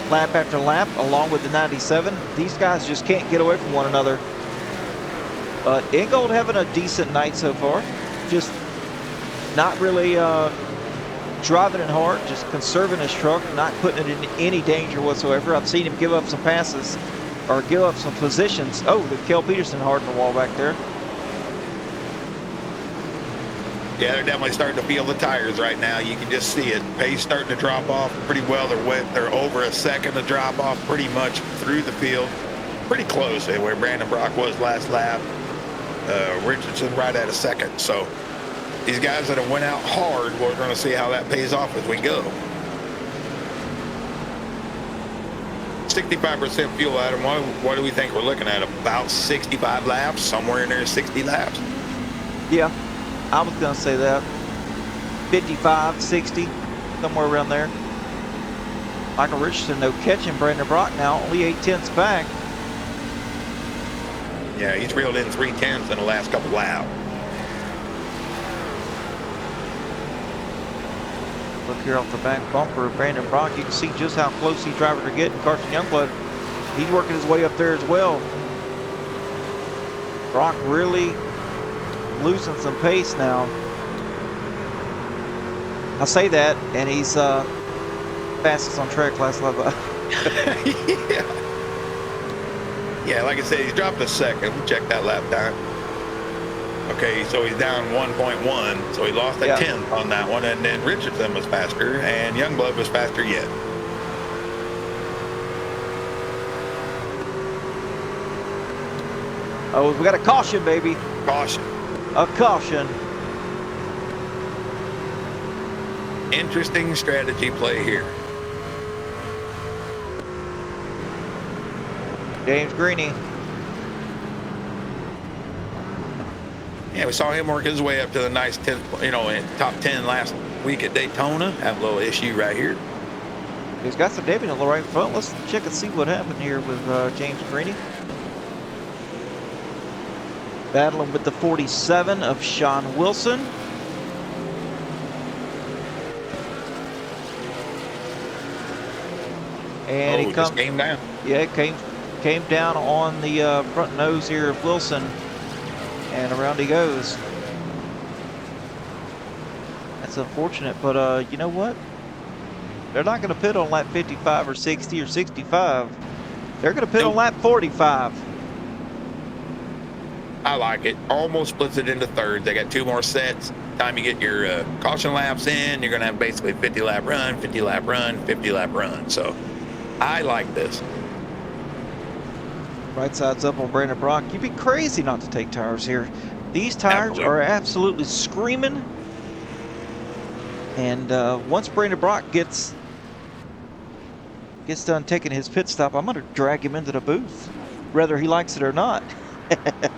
lap after lap, along with the 97. These guys just can't get away from one another. But Ingold having a decent night so far. Just not really driving it hard, just conserving his truck, not putting it in any danger whatsoever. I've seen him give up some passes or give up some positions. Oh, the Kel Peterson hard in the wall back there. Yeah, they're definitely starting to feel the tires right now. You can just see it. Pace starting to drop off pretty well. They're over a second to drop off pretty much through the field. Pretty close to where Brandon Brock was last lap. Richardson right at a second. So these guys that have went out hard, we're going to see how that pays off as we go. 65% fuel, Adam. What do we think we're looking at? About 65 laps, somewhere in there, 60 laps? Yeah, I was going to say that. 55, 60, somewhere around there. Michael Richardson, no catching Brandon Brock now, only 8/10 back. Yeah, he's reeled in 3/10 in the last couple laps. Look here off the back bumper of Brandon Brock. You can see just how close these drivers are getting. Carson Youngblood, he's working his way up there as well. Brock really losing some pace now. I say that, and he's fastest on track last lap. Yeah. Yeah, like I said, he's dropped a second. We'll check that lap time. Okay, so he's down 1.1, so he lost a 10th on that one, and then Richardson was faster, and Youngblood was faster yet. Oh, we got a caution, baby. Caution. A caution. Interesting strategy play here. James Greeny. Yeah, we saw him work his way up to the nice 10, top 10 last week at Daytona. Have a little issue right here. He's got some damage on the right front. Let's check and see what happened here with James Greeny. Battling with the 47 of Sean Wilson. And he just came down. Yeah, came down on the front nose here of Wilson, and around he goes. That's unfortunate, but you know what? They're not going to pit on lap 55 or 60 or 65. They're going to pit on lap 45. I like it. Almost splits it into thirds. They got 2 more sets. Time you get your caution laps in, you're going to have basically 50 lap run, 50 lap run, 50 lap run. So I like this. Right side's up on Brandon Brock. You'd be crazy not to take tires here. These tires are absolutely screaming. And once Brandon Brock gets done taking his pit stop, I'm going to drag him into the booth, whether he likes it or not.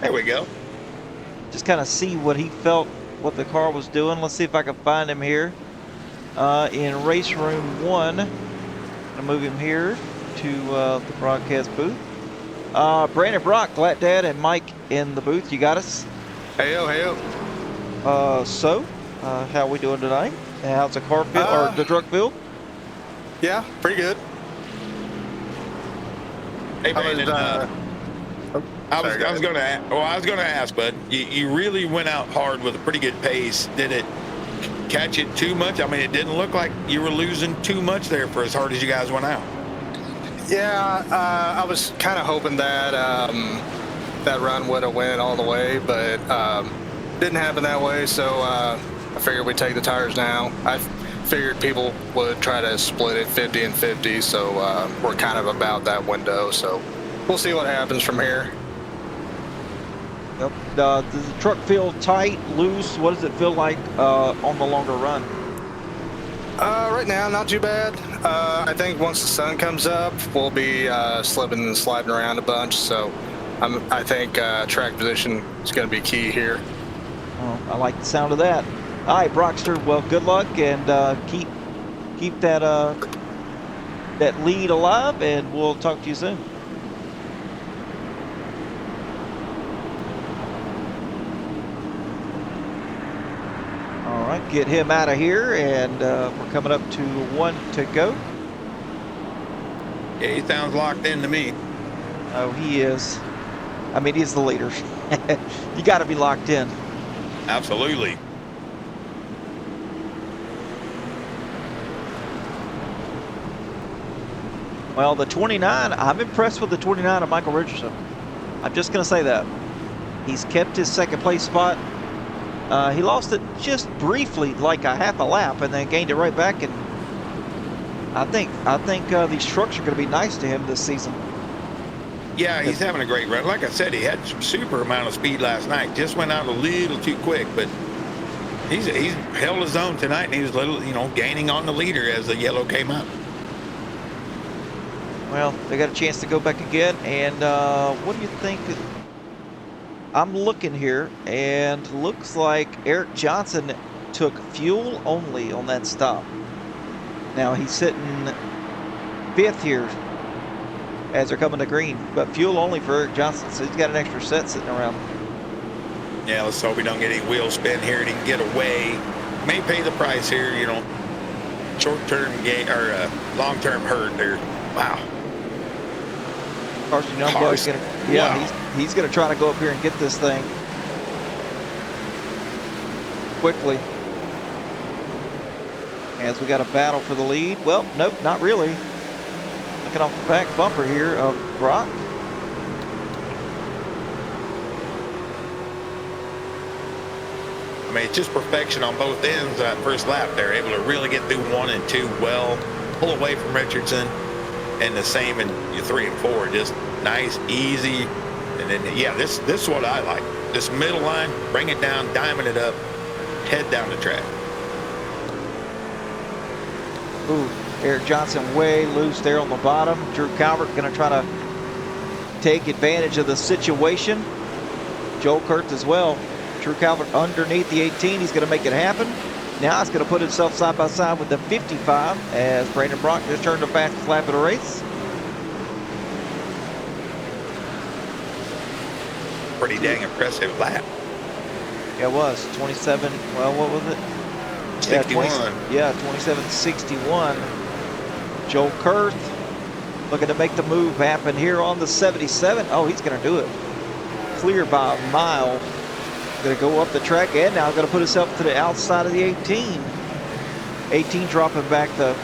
There we go. Just kind of see what he felt, what the car was doing. Let's see if I can find him here in race room 1. I'm going to move him here to the broadcast booth. Brandon Brock, Glad Dad, and Mike in the booth. You got us? Heyo, heyo. So, how we doing tonight? And how's the car feel, or the truck feel? Yeah, pretty good. Hey, Brandon, I was going to ask, bud. You really went out hard with a pretty good pace. Did it catch it too much? I mean, it didn't look like you were losing too much there for as hard as you guys went out. Yeah, I was kind of hoping that that run would have went all the way, but didn't happen that way. So I figured we'd take the tires now. I figured people would try to split it 50 and 50, so we're kind of about that window. So we'll see what happens from here. Yep. Does the truck feel tight, loose? What does it feel like on the longer run? Right now, not too bad. I think once the sun comes up, we'll be slipping and sliding around a bunch. So I think track position is going to be key here. Oh, I like the sound of that. All right, Brockster. Well, good luck, and keep that that lead alive, and we'll talk to you soon. get him out of here, and we're coming up to 1 to go. Yeah, he sounds locked in to me. Oh, he is. I mean, he's the leader. You got to be locked in. Absolutely. Well, the 29, I'm impressed with the 29 of Michael Richardson. I'm just going to say that. He's kept his second place spot. He lost it just briefly, like a half a lap, and then gained it right back. And I think these trucks are going to be nice to him this season. Yeah, he's having a great run. Like I said, he had some super amount of speed last night. Just went out a little too quick, but he's held his own tonight, and he was gaining on the leader as the yellow came up. Well, they got a chance to go back again, and what do you think? I'm looking here, and looks like Eric Johnson took fuel only on that stop. Now he's sitting 5th here as they're coming to green, but fuel only for Eric Johnson, so he's got an extra set sitting around. Yeah, let's hope we don't get any wheel spin here and he can get away. May pay the price here, short-term gain or long-term hurt there. Wow. Carson Youngblood's gonna, he's gonna try to go up here and get this thing quickly. As we got a battle for the lead. Well, nope, not really. Looking off the back bumper here of Brock. I mean, it's just perfection on both ends of that first lap. They're able to really get through 1 and 2 well, pull away from Richardson, and the same in your 3 and 4. Just nice, easy. And then, yeah, this is what I like. This middle line, bring it down, diamond it up, head down the track. Ooh, Eric Johnson way loose there on the bottom. Drew Calvert going to try to take advantage of the situation. Joel Kurtz as well. Drew Calvert underneath the 18. He's going to make it happen. Now he's going to put himself side by side with the 55 as Brandon Brock just turned the fastest lap of the race. Pretty dang impressive lap. Yeah, it was 27. Well, what was it? 61. Yeah, 27.61. Joel Kurth looking to make the move happen here on the 77. Oh, he's going to do it. Clear by a mile. Going to go up the track and now going to put himself to the outside of the 18. 18 dropping back the...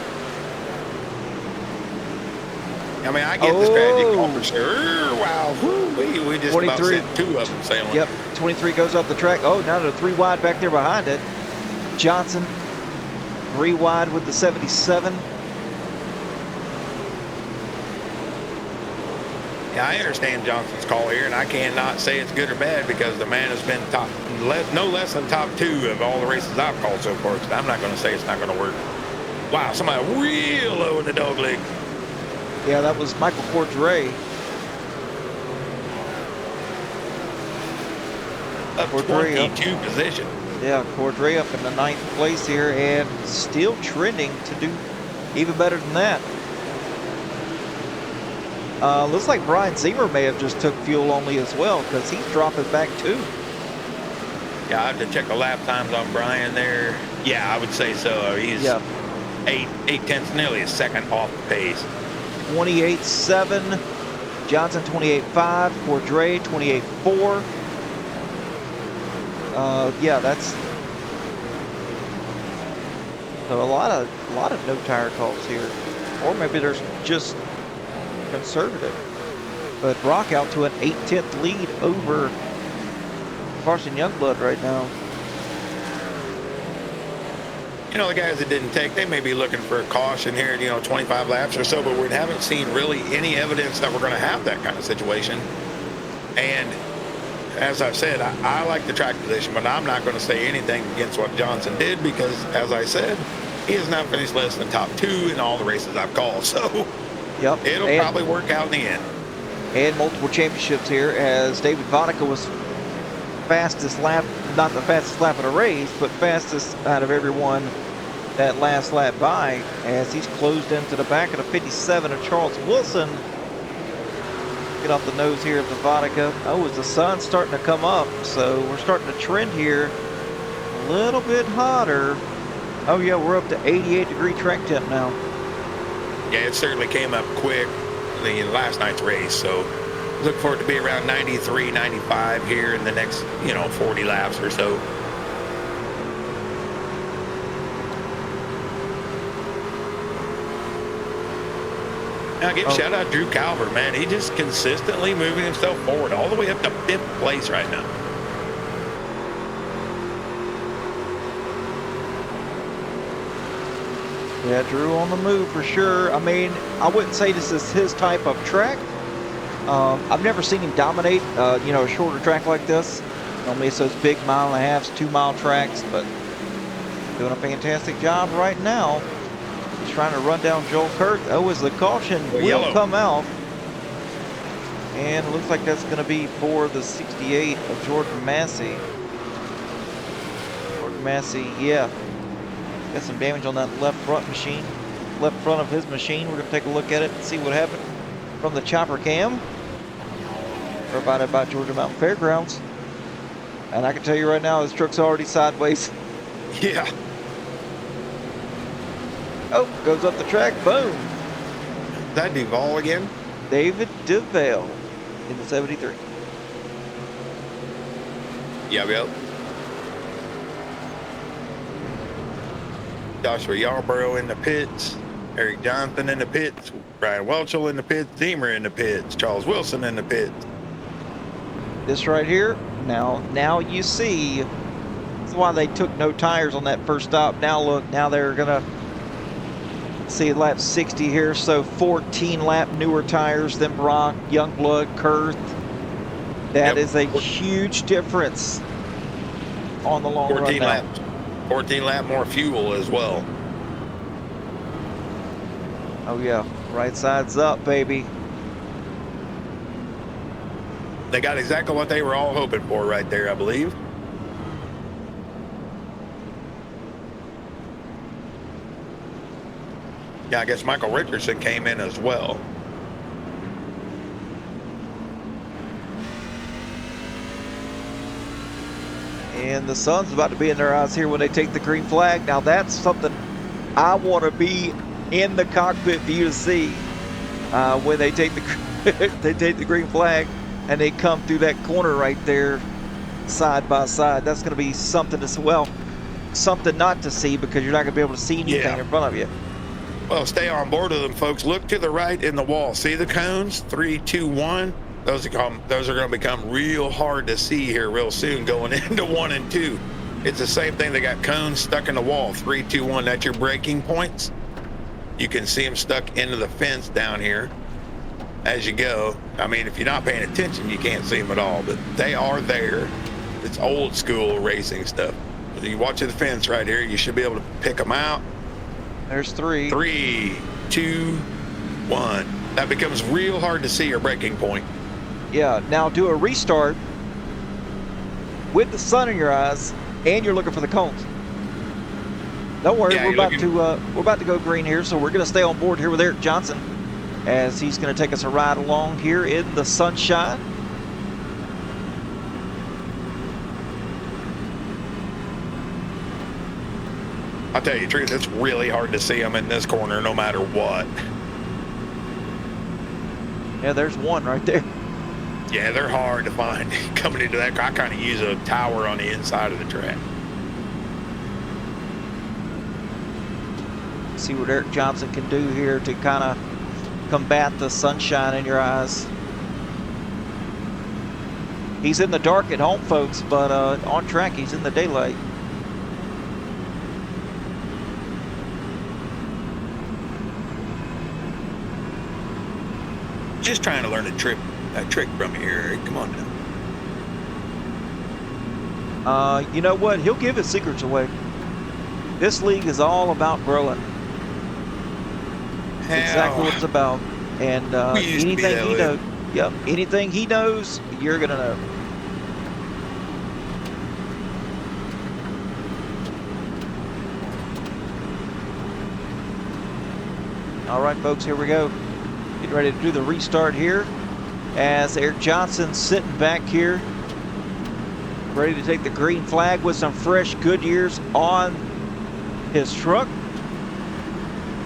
I mean, I get the strategy call for sure. Wow. We just 23. about sent 2 of them sailing. Yep, 23 goes up the track. Oh, now they're 3 wide back there behind it. Johnson 3 wide with the 77. Yeah, I understand Johnson's call here, and I cannot say it's good or bad because the man has been no less than top 2 of all the races I've called so far. So I'm not going to say it's not going to work. Wow, somebody real low in the dog leg. Yeah, that was Michael Cordray. Up 22 position. Yeah, Cordray up in the 9th place here and still trending to do even better than that. Looks like Brian Ziemer may have just took fuel only as well because he's dropping back too. Yeah, I have to check the lap times on Brian there. Yeah, I would say so. He's 8 tenths, nearly a second off the pace. 28.7. Johnson 28.5. Cordray 28.4. Yeah, that's so a lot of no tire calls here, or maybe there's just conservative. But Brock out to an 8/10 lead over Carson Youngblood right now. The guys that didn't take, they may be looking for a caution here, 25 laps or so, but we haven't seen really any evidence that we're going to have that kind of situation. And as I've said, I like the track position, but I'm not going to say anything against what Johnson did because, as I said, he has not finished less than top 2 in all the races I've called. So it'll probably work out in the end. And multiple championships here as David Vodka was fastest lap, not the fastest lap of the race, but fastest out of everyone that last lap by as he's closed into the back of the 57 of Charles Wilson. Get off the nose here of the Vodka. Oh, as the sun's starting to come up, so we're starting to trend here little bit hotter. Oh yeah, we're up to 88-degree track temp now. Yeah, it certainly came up quick in last night's race. So look for it to be around 93, 95 here in the next, 40 laps or so. Now, give a shout out to Drew Calvert, man. He just consistently moving himself forward all the way up to 5th place right now. Yeah, Drew on the move for sure. I mean, I wouldn't say this is his type of track. I've never seen him dominate, a shorter track like this. Normally it's those big 1.5 to 2 mile tracks, but doing a fantastic job right now. He's trying to run down Joel Kurth. Oh, as the caution will come out. And it looks like that's going to be for the 68 of Jordan Massey. Jordan Massey, yeah. Got some damage on that left front of his machine. We're going to take a look at it and see what happened from the chopper cam. Provided by Georgia Mountain Fairgrounds. And I can tell you right now, this truck's already sideways. Yeah. Oh, goes up the track, boom. Is that Duval again? David DeVale in the 73. Yep. Joshua Yarborough in the pits. Eric Johnson in the pits. Brian Welchel in the pits. Zemer in the pits. Charles Wilson in the pits. This right here, now you see, that's why they took no tires on that first stop. Now look, now they're gonna see lap 60 here, so 14 lap newer tires than Brock, Youngblood, Kurth. That is a huge difference on the long run now. 14 lap more fuel as well. Oh yeah, right side's up, baby. They got exactly what they were all hoping for right there, I believe. Yeah, I guess Michael Richardson came in as well. And the sun's about to be in their eyes here when they take the green flag. Now that's something I want to be in the cockpit for you to see when they take the green flag and they come through that corner right there side by side. That's going to be something something not to see, because you're not going to be able to see anything in front of you. Well, stay on board with them, folks. Look to the right in the wall. See the cones? 3, 2, 1. Those are going to become real hard to see here real soon going into 1 and 2. It's the same thing. They got cones stuck in the wall. 3, 2, 1. That's your braking points. You can see them stuck into the fence down here as you go. I mean, if you're not paying attention, you can't see them at all, but they are there. It's old school racing stuff. You watch the fence right here, you should be able to pick them out. There's 3. 3, 2, 1. That becomes real hard to see your braking point. Yeah, now do a restart with the sun in your eyes and you're looking for the cones. Don't worry, we're about to go green here, so we're going to stay on board here with Eric Johnson as he's going to take us a ride along here in the sunshine. I'll tell you the truth, it's really hard to see them in this corner no matter what. Yeah, there's one right there. Yeah, they're hard to find coming into that. I kind of use a tower on the inside of the track. See what Eric Johnson can do here to kind of combat the sunshine in your eyes. He's in the dark at home, folks, but on track he's in the daylight. Just trying to learn a trick from you here, Eric. Come on now. You know what? He'll give his secrets away. This league is all about growing. That's exactly what it's about. And anything he knows, anything he knows, you're gonna know. All right, folks, here we go. Getting ready to do the restart here as Eric Johnson's sitting back here ready to take the green flag with some fresh Goodyears on his truck.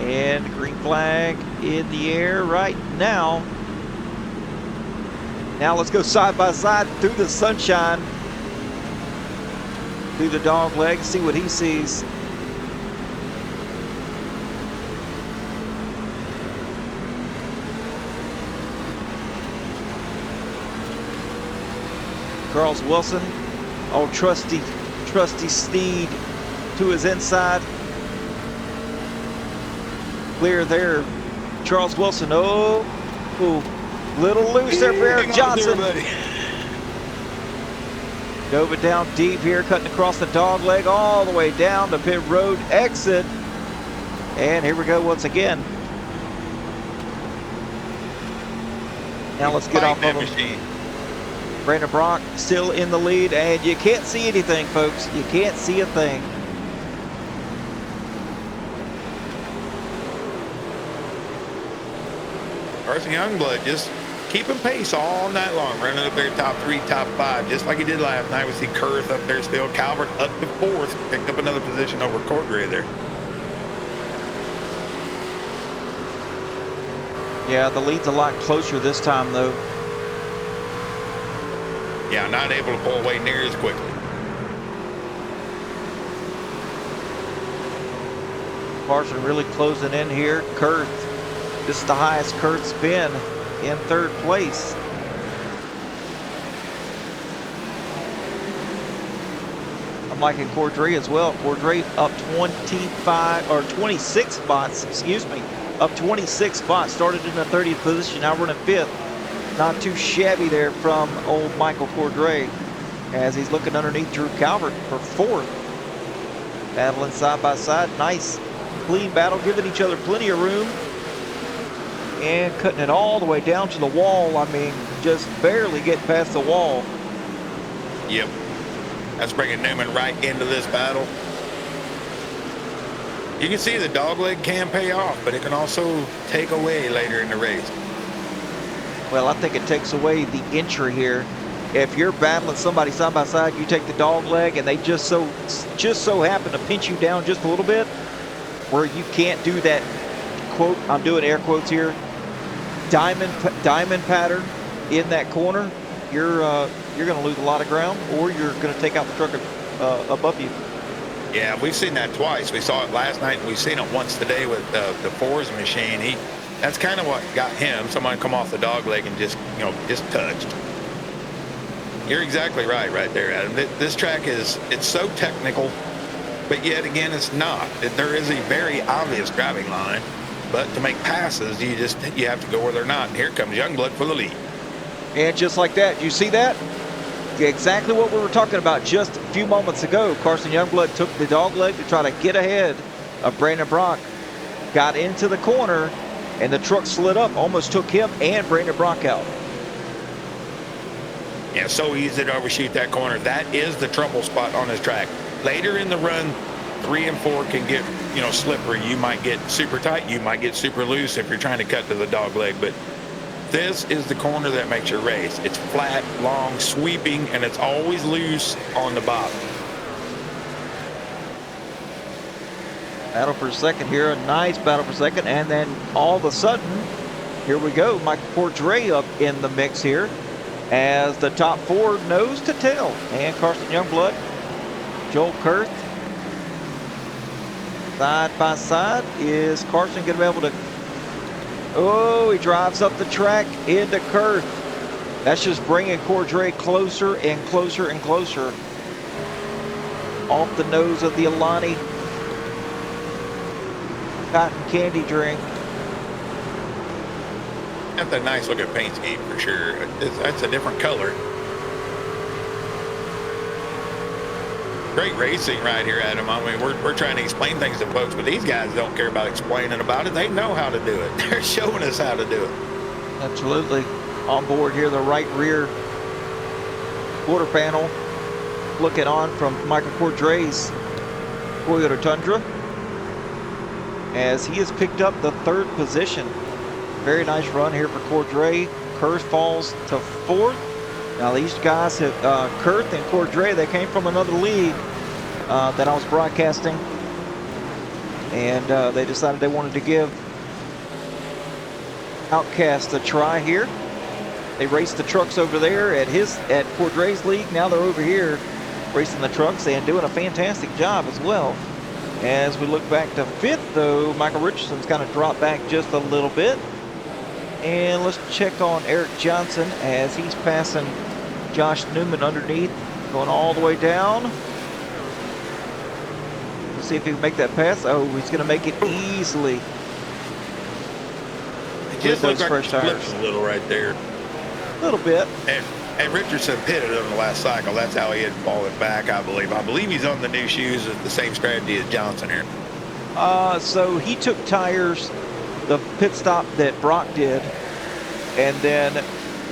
And green flag in the air right now. Now let's go side by side through the sunshine, through the dog leg, see what he sees. Charles Wilson, old trusty Steed to his inside. Clear there. Charles Wilson, oh, little loose there for Eric Johnson. Dove it down deep here, cutting across the dog leg all the way down the pit road exit. And here we go once again. Now let's get off of him. Brandon Brock still in the lead, and you can't see anything, folks. You can't see a thing. Carson Youngblood just keeping pace all night long, running up there top 3, top 5, just like he did last night. We see Kurth up there still. Calvert up to 4th, picked up another position over Cordray there. Yeah, the lead's a lot closer this time, though. Yeah, not able to pull away near as quickly. Carson really closing in here. Kurth, this is the highest Kurth's been in 3rd place. I'm liking Cordray as well. Cordray up 26 spots, excuse me. Up 26 spots, started in the 30th position, now running 5th. Not too shabby there from old Michael Cordray as he's looking underneath Drew Calvert for 4th. Battling side by side. Nice, clean battle, giving each other plenty of room. And cutting it all the way down to the wall. I mean, just barely getting past the wall. Yep. That's bringing Newman right into this battle. You can see the dogleg can pay off, but it can also take away later in the race. Well, I think it takes away the entry here. If you're battling somebody side by side, you take the dog leg and they just so happen to pinch you down just a little bit, where you can't do that, quote, I'm doing air quotes here, diamond pattern in that corner, you're going to lose a lot of ground, or you're going to take out the truck above you. Yeah, we've seen that twice. We saw it last night, and we've seen it once today with the Forza machine. That's kind of what got him. Someone come off the dog leg and just touched. You're exactly right there, Adam. This track it's so technical, but yet again, it's not. There is a very obvious driving line, but to make passes, you have to go where they're not. And here comes Youngblood for the lead. And just like that, you see that? Exactly what we were talking about just a few moments ago. Carson Youngblood took the dog leg to try to get ahead of Brandon Brock. Got into the corner, and the truck slid up, almost took him and Brandon Brock out. Yeah, so easy to overshoot that corner. That is the trouble spot on this track. Later in the run, 3 and 4 can get, slippery. You might get super tight. You might get super loose if you're trying to cut to the dog leg. But this is the corner that makes your race. It's flat, long, sweeping, and it's always loose on the bottom. Battle for second here, a nice battle for second, and then all of a sudden, here we go, Michael Cordray up in the mix here as the top 4 nose to tail. And Carson Youngblood, Joel Kurth, side by side. Is Carson going to be able to, oh, he drives up the track into Kurth. That's just bringing Cordray closer and closer and closer. Off the nose of the Alani cotton candy drink. That's a nice looking paint scheme for sure. That's a different color. Great racing right here, Adam. I mean, we're trying to explain things to folks, but these guys don't care about explaining about it. They know how to do it. They're showing us how to do it. Absolutely. On board here, the right rear quarter panel. Looking on from Michael Cordray's Toyota Tundra, as he has picked up the 3rd position. Very nice run here for Cordray. Kurth falls to 4th Now these guys, Kurth and Cordray, they came from another league that I was broadcasting, and they decided they wanted to give Outcast a try here. They raced the trucks over there at Cordray's league. Now they're over here racing the trucks and doing a fantastic job as well. As we look back to 5th, though, Michael Richardson's kind of dropped back just a little bit. And let's check on Eric Johnson as he's passing Josh Newman underneath, going all the way down. Let's see if he can make that pass. Oh, he's going to make it easily. It just looks like fresh tires. A little right there. A little bit. And Richardson pitted on the last cycle. That's how he had fallen back, I believe. I believe he's on the new shoes with the same strategy as Johnson here. So he took tires, the pit stop that Brock did, and then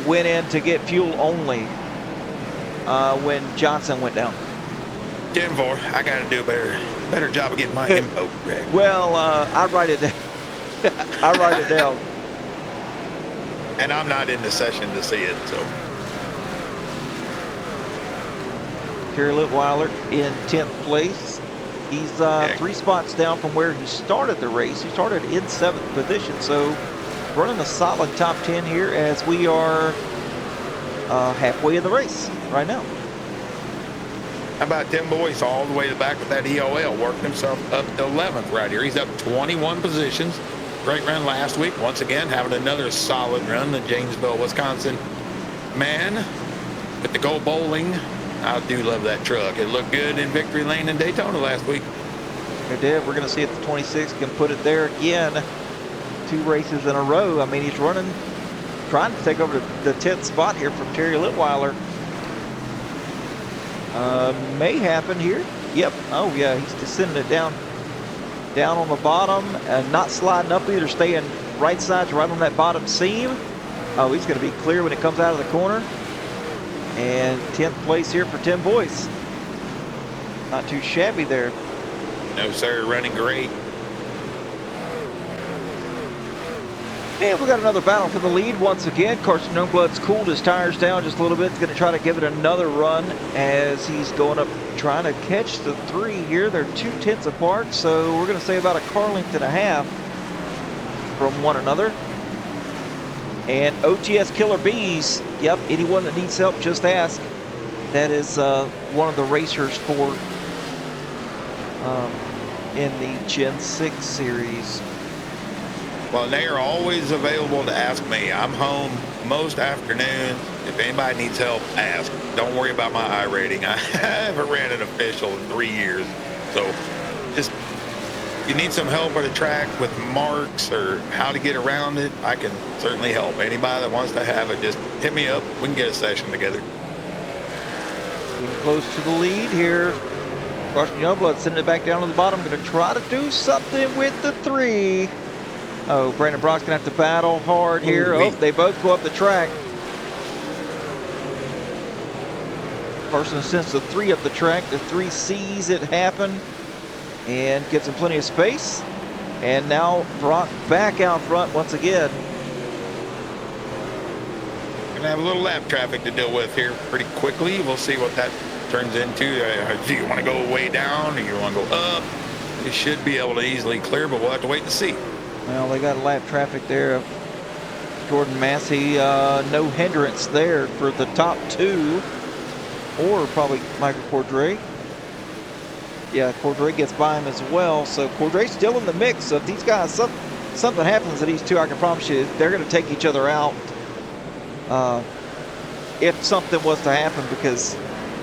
went in to get fuel only when Johnson went down. 10-4. I got to do a better job of getting my info correct. Well, I write it down. I write it down. And I'm not in the session to see it, so. Kerry Litweiler in 10th place. He's 3 spots down from where he started the race. He started in 7th position, so running a solid top 10 here as we are halfway in the race right now. How about Tim Boyce all the way to the back with that EOL, working himself up to 11th right here. He's up 21 positions. Great run last week. Once again, having another solid run in Janesville, Wisconsin. Man, with the Go Bowling, I do love that truck. It looked good in Victory Lane in Daytona last week. It did. We're going to see if the 26 can put it there again. 2 races in a row. I mean, he's running, trying to take over the 10th spot here from Terry Litweiler. May happen here. Yep. Oh, yeah. He's just sending it down on the bottom and not sliding up either, staying right sides right on that bottom seam. Oh, he's going to be clear when it comes out of the corner. And 10th place here for Tim Boyce. Not too shabby there. No, sir. Running great. And we got another battle for the lead once again. Carson Youngblood's cooled his tires down just a little bit. He's going to try to give it another run as he's going up trying to catch the 3 here. They're 2/10 apart, so we're going to say about a car length and a half from one another. And OTS Killer Bees, yep, anyone that needs help, just ask. That is one of the racers for in the Gen 6 series. Well, they are always available to ask me. I'm home most afternoons. If anybody needs help, ask. Don't worry about my I rating. I haven't ran an official in 3 years. So just, if you need some help at a track with marks or how to get around it, I can certainly help. Anybody that wants to have it, just hit me up. We can get a session together. Getting close to the lead here. Carson Youngblood sending it back down to the bottom. Going to try to do something with the 3. Oh, Brandon Brock's going to have to battle hard here. Oh, they both go up the track. Carson sends the 3 up the track. The 3 sees it happen and gives him plenty of space. And now Brock back out front once again. Gonna have a little lap traffic to deal with here pretty quickly. We'll see what that turns into. Do you want to go way down or you want to go up? You should be able to easily clear, but we'll have to wait and see. Well, they got a lap traffic there. Jordan Massey, no hindrance there for the top 2, or probably Michael Cordray. Yeah, Cordray gets by him as well. So Cordray's still in the mix. So if these guys, something happens to these 2, I can promise you, they're going to take each other out. If something was to happen, because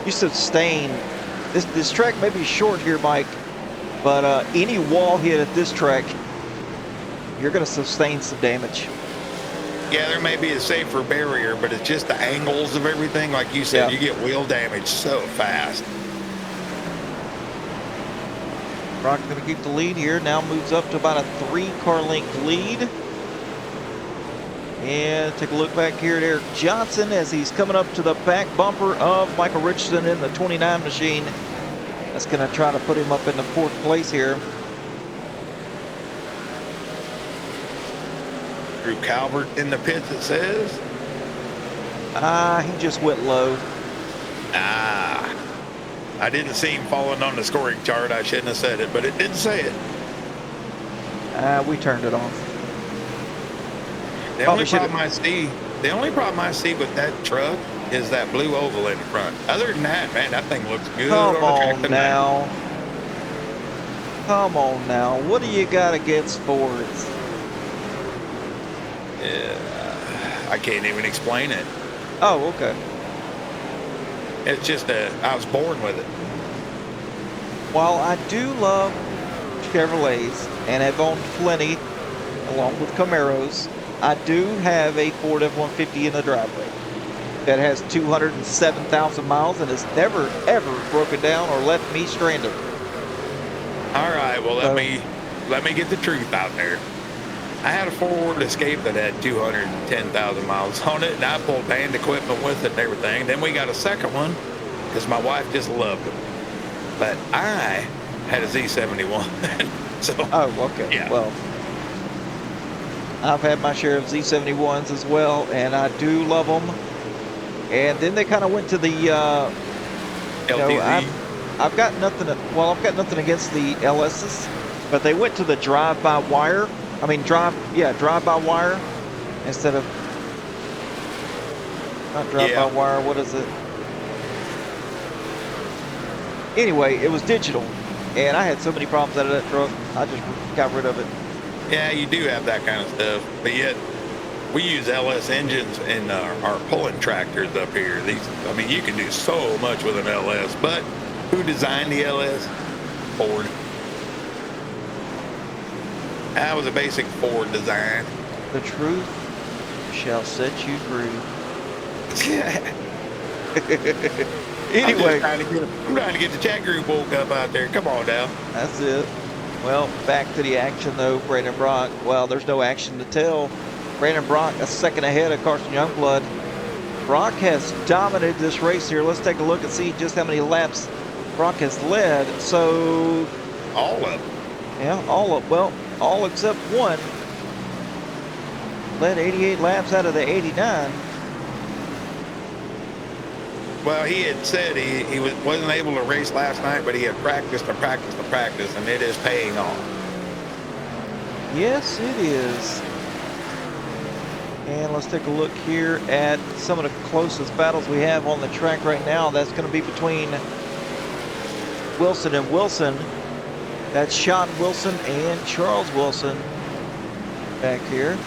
you sustain this track may be short here, Mike, but any wall hit at this track, you're going to sustain some damage. Yeah, there may be a safer barrier, but it's just the angles of everything. Like you said, You get wheel damage so fast. Brock going to keep the lead here. Now moves up to about a 3-car length lead. And take a look back here at Eric Johnson as he's coming up to the back bumper of Michael Richardson in the 29 machine. That's going to try to put him up in the 4th place here. Drew Calvert in the pits, it says. He just went low. Ah, I didn't see him falling on the scoring chart. I shouldn't have said it, but it did say it. We turned it off. The only problem I see with that truck is that blue oval in the front. Other than that, man, that thing looks good. Come on the track on tonight. now. Come on now. What do you got against Fords? Yeah, I can't even explain it. Oh, okay. It's just I was born with it. While I do love Chevrolets and have owned plenty, along with Camaros, I do have a Ford F-150 in the driveway that has 207,000 miles and has never, ever broken down or left me stranded. All right, well, let me get the truth out there. I had a Ford Escape that had 210,000 miles on it, and I pulled band equipment with it and everything. Then we got a second one because my wife just loved it. But I had a Z71. So, oh, okay. Yeah. Well, I've had my share of Z71s as well, and I do love them. And then they kind of went to the, LTZ. I've got nothing. I've got nothing against the LSs, but they went to the drive-by-wire. Drive-by-wire instead of not drive-by-wire. What is it? Anyway, it was digital, and I had so many problems out of that truck. I just got rid of it. Yeah, you do have that kind of stuff, but yet we use LS engines in our pulling tractors up here. You can do so much with an LS, but who designed the LS? Ford. That was a basic Ford design. The truth shall set you free. Anyway, I'm trying to get the chat group woke up out there. Come on now. that's it. Well, back to the action though, Brandon Brock. Well, there's no action to tell. Brandon Brock a second ahead of Carson Youngblood. Brock has dominated this race here. Let's take a look and see just how many laps Brock has led. So, All of them. yeah, all except one. Led 88 laps out of the 89. Well, he had said he wasn't able to race last night, but he had practiced, and it is paying off. Yes, it is. And let's take a look here at some of the closest battles we have on the track right now. That's going to be between Wilson and Wilson. That's Sean Wilson and Charles Wilson back here.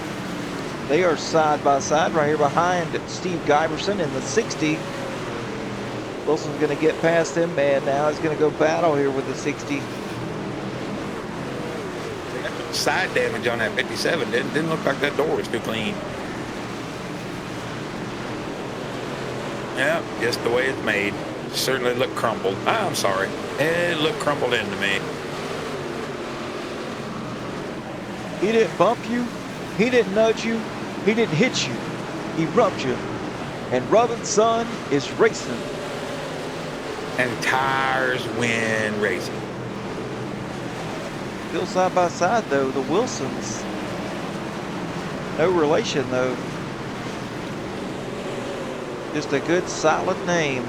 They are side by side right here behind Steve Giberson in the 60. Wilson's going to get past him, and now he's going to go battle here with the 60. Side damage on that 57 didn't look like that door was too clean. Yeah, just the way it's made. Certainly looked crumpled. I'm sorry. It looked crumpled into me. He didn't bump you. He didn't nudge you. He didn't hit you. He rubbed you. And rubbing, son, is racing. And tires win racing. Still side by side, though, the Wilsons. No relation, though. Just a good, solid name.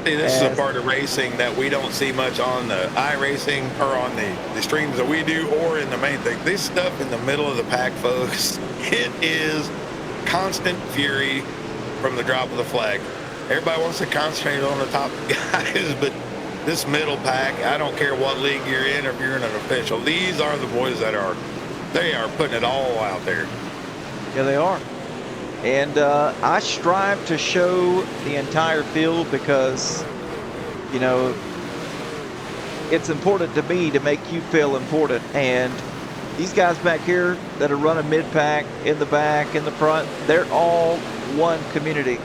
See, this is a part of racing that we don't see much on the iRacing or on the streams that we do, or in the main thing. This stuff in the middle of the pack, folks, it is constant fury from the drop of the flag. Everybody wants to concentrate on the top guys, but this middle pack, I don't care what league you're in or if you're in an official, these are the boys that are putting it all out there. Yeah, they are. And I strive to show the entire field because, you know, it's important to me to make you feel important. And these guys back here that are running mid-pack, in the back, in the front, they're all one community.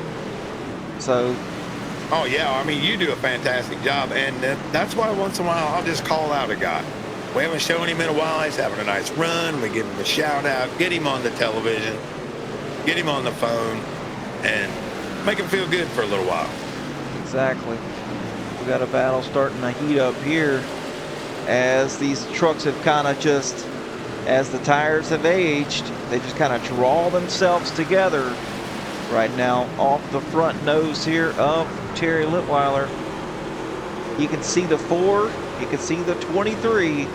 So, oh yeah, I mean, you do a fantastic job, and that's why once in a while I'll just call out a guy. We haven't shown him in a while. He's having a nice run. We give him a shout out, get him on the television, get him on the phone, and make him feel good for a little while. exactly. We got a battle starting to heat up here as these trucks have kind of just, as the tires have aged, they just kind of draw themselves together right now off the front nose here of Terry Litweiler. You can see the 4, you can see the 23.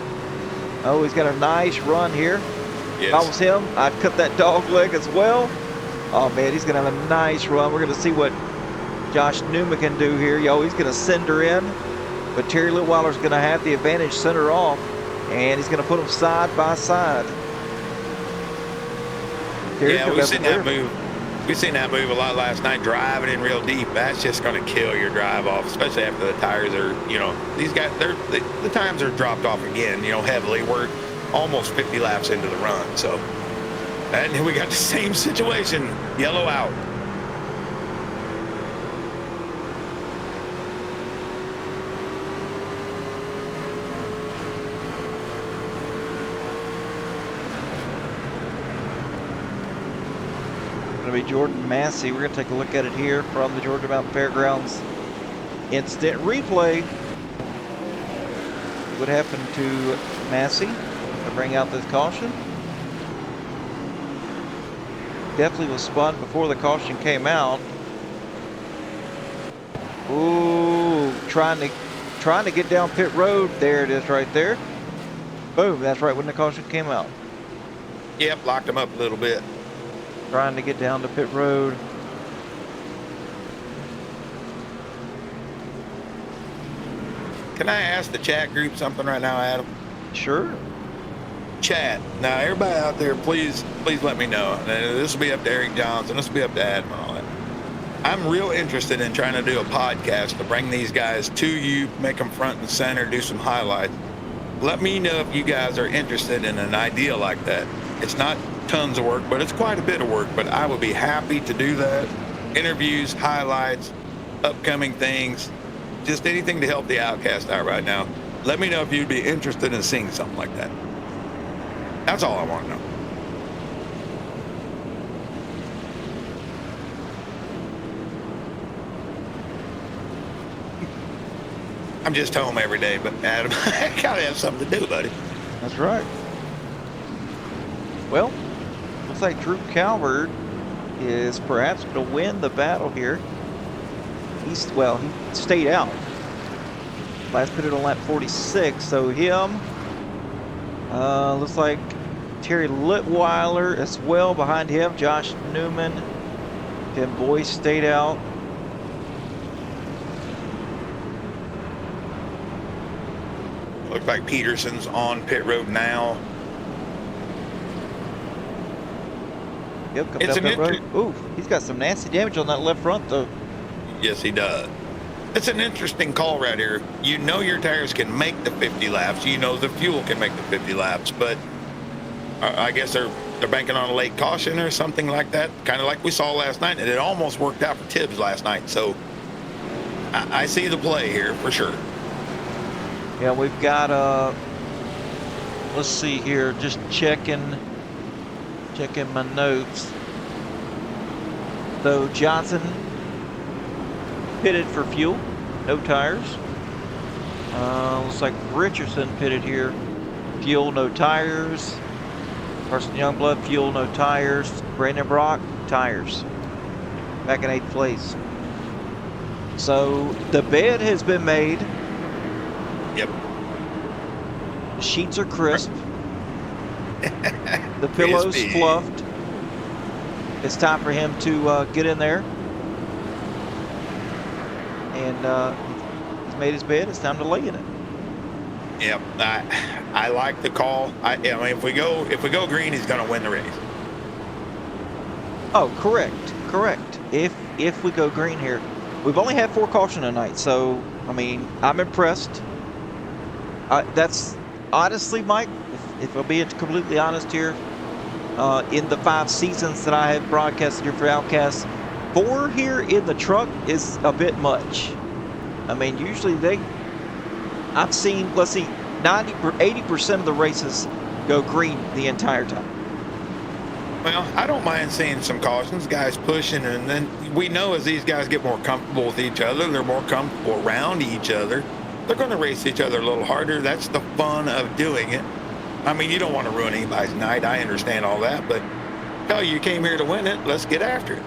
Oh, he's got a nice run here. Yes. If I was him, I'd cut that dog leg as well. Oh man, he's gonna have a nice run. We're gonna see what Josh Newman can do here. Yo, he's gonna send her in, but Terry Litweiler's gonna have the advantage, send her off, and he's gonna put them side by side. Yeah, we've seen that move. We've seen that move a lot last night, driving in real deep. That's just going to kill your drive off, especially after the tires are, these guys, the times are dropped off again, heavily. We're almost 50 laps into the run. So, and we got the same situation, yellow out. Be Jordan Massey. We're going to take a look at it here from the Georgia Mountain Fairgrounds instant replay. What happened to Massey to bring out this caution? Definitely was spun before the caution came out. Ooh, trying to get down pit road. There it is right there. Boom, that's right when the caution came out. Yep, locked him up a little bit. Trying to get down to pit road. Can I ask the chat group something right now, Adam? Sure. Chat. Now, everybody out there, please let me know. And this will be up to Eric Johnson. This will be up to Adam and all that. I'm real interested in trying to do a podcast to bring these guys to you, make them front and center, do some highlights. Let me know if you guys are interested in an idea like that. It's not tons of work, but it's quite a bit of work, but I would be happy to do that. Interviews, highlights, upcoming things, just anything to help the Outcast out right now. Let me know if you'd be interested in seeing something like that. That's all I want to know. I'm just home every day, but Adam, I gotta have something to do, buddy. That's right. Well, looks like Drew Calvert is perhaps going to win the battle here. He stayed out. Last pitted on lap 46, so him. Looks like Terry Litweiler as well behind him. Josh Newman. Tim Boyce stayed out. Looks like Peterson's on pit road now. Yep, coming down pit road. Ooh, he's got some nasty damage on that left front though. Yes, he does. It's an interesting call right here. You know your tires can make the 50 laps. You know the fuel can make the 50 laps, but I guess they're banking on a late caution or something like that, kind of like we saw last night, and it almost worked out for Tibbs last night. So I see the play here for sure. Yeah, we've got let's see here, just checking my notes. So Johnson pitted for fuel, no tires. Looks like Richardson pitted here, fuel, no tires. Carson Youngblood, fuel, no tires. Brandon Brock, tires. Back in 8th place. So the bed has been made. Yep. The sheets are crisp. The pillow's fluffed. It's time for him to get in there. And he's made his bed. It's time to lay in it. Yep. I like the call. I mean, if we go green, he's going to win the race. Oh, correct. If we go green here, we've only had 4 caution tonight, so I mean, I'm impressed. That's honestly, Mike, if I'm being completely honest here, in the 5 seasons that I have broadcasted here for Outcast, 4 here in the truck is a bit much. I mean, usually I've seen, let's see, 80% of the races go green the entire time. Well, I don't mind seeing some cautions, guys pushing, and then we know as these guys get more comfortable with each other, they're more comfortable around each other, they're going to race each other a little harder. That's the fun of doing it. I mean, you don't want to ruin anybody's night. I understand all that, but hell, you came here to win it. Let's get after it.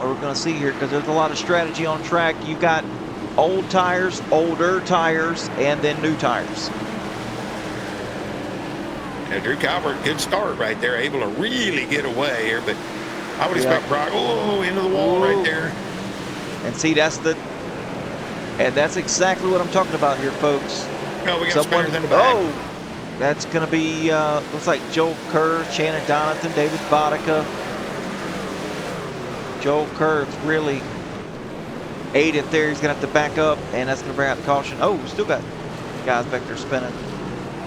what we're going to see here, because there's a lot of strategy on track. You got old tires, older tires, and then new tires. Yeah, Drew Calvert, good start right there, able to really get away here, but I would expect Brock, into the wall right there. And see, that's exactly what I'm talking about here, folks. No, we got spares in the back. Oh, that's going to be, looks like Joel Kerr, Shannon Donathan, David Vodka. Joel Kerr really ate it there. He's going to have to back up, and that's going to bring out the caution. Oh, we still got guys back there spinning.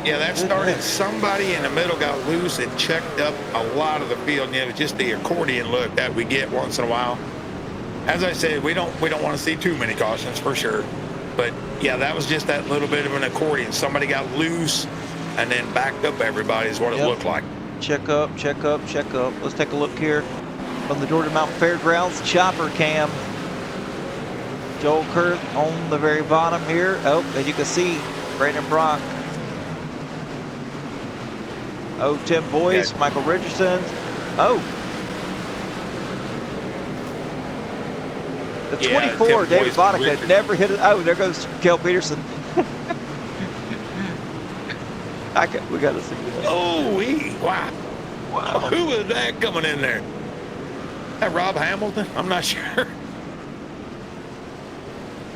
Yeah, that started. Somebody in the middle got loose and checked up a lot of the field. And it was just the accordion look that we get once in a while. As I said, we don't want to see too many cautions for sure. But yeah, that was just that little bit of an accordion. Somebody got loose and then backed up everybody is what it looked like. Check up, check up, check up. Let's take a look here from the Georgia Mountain Fairgrounds chopper cam. Joel Kerr on the very bottom here. Oh, as you can see, Brandon Brock. Oh, Tim Boyce, Michael Richardson. Oh. The 24, David Vodka, never hit it. Oh, there goes Kel Peterson. We got to see that. Oh, wow. Wow. Who was that coming in there? That Rob Hamilton? I'm not sure.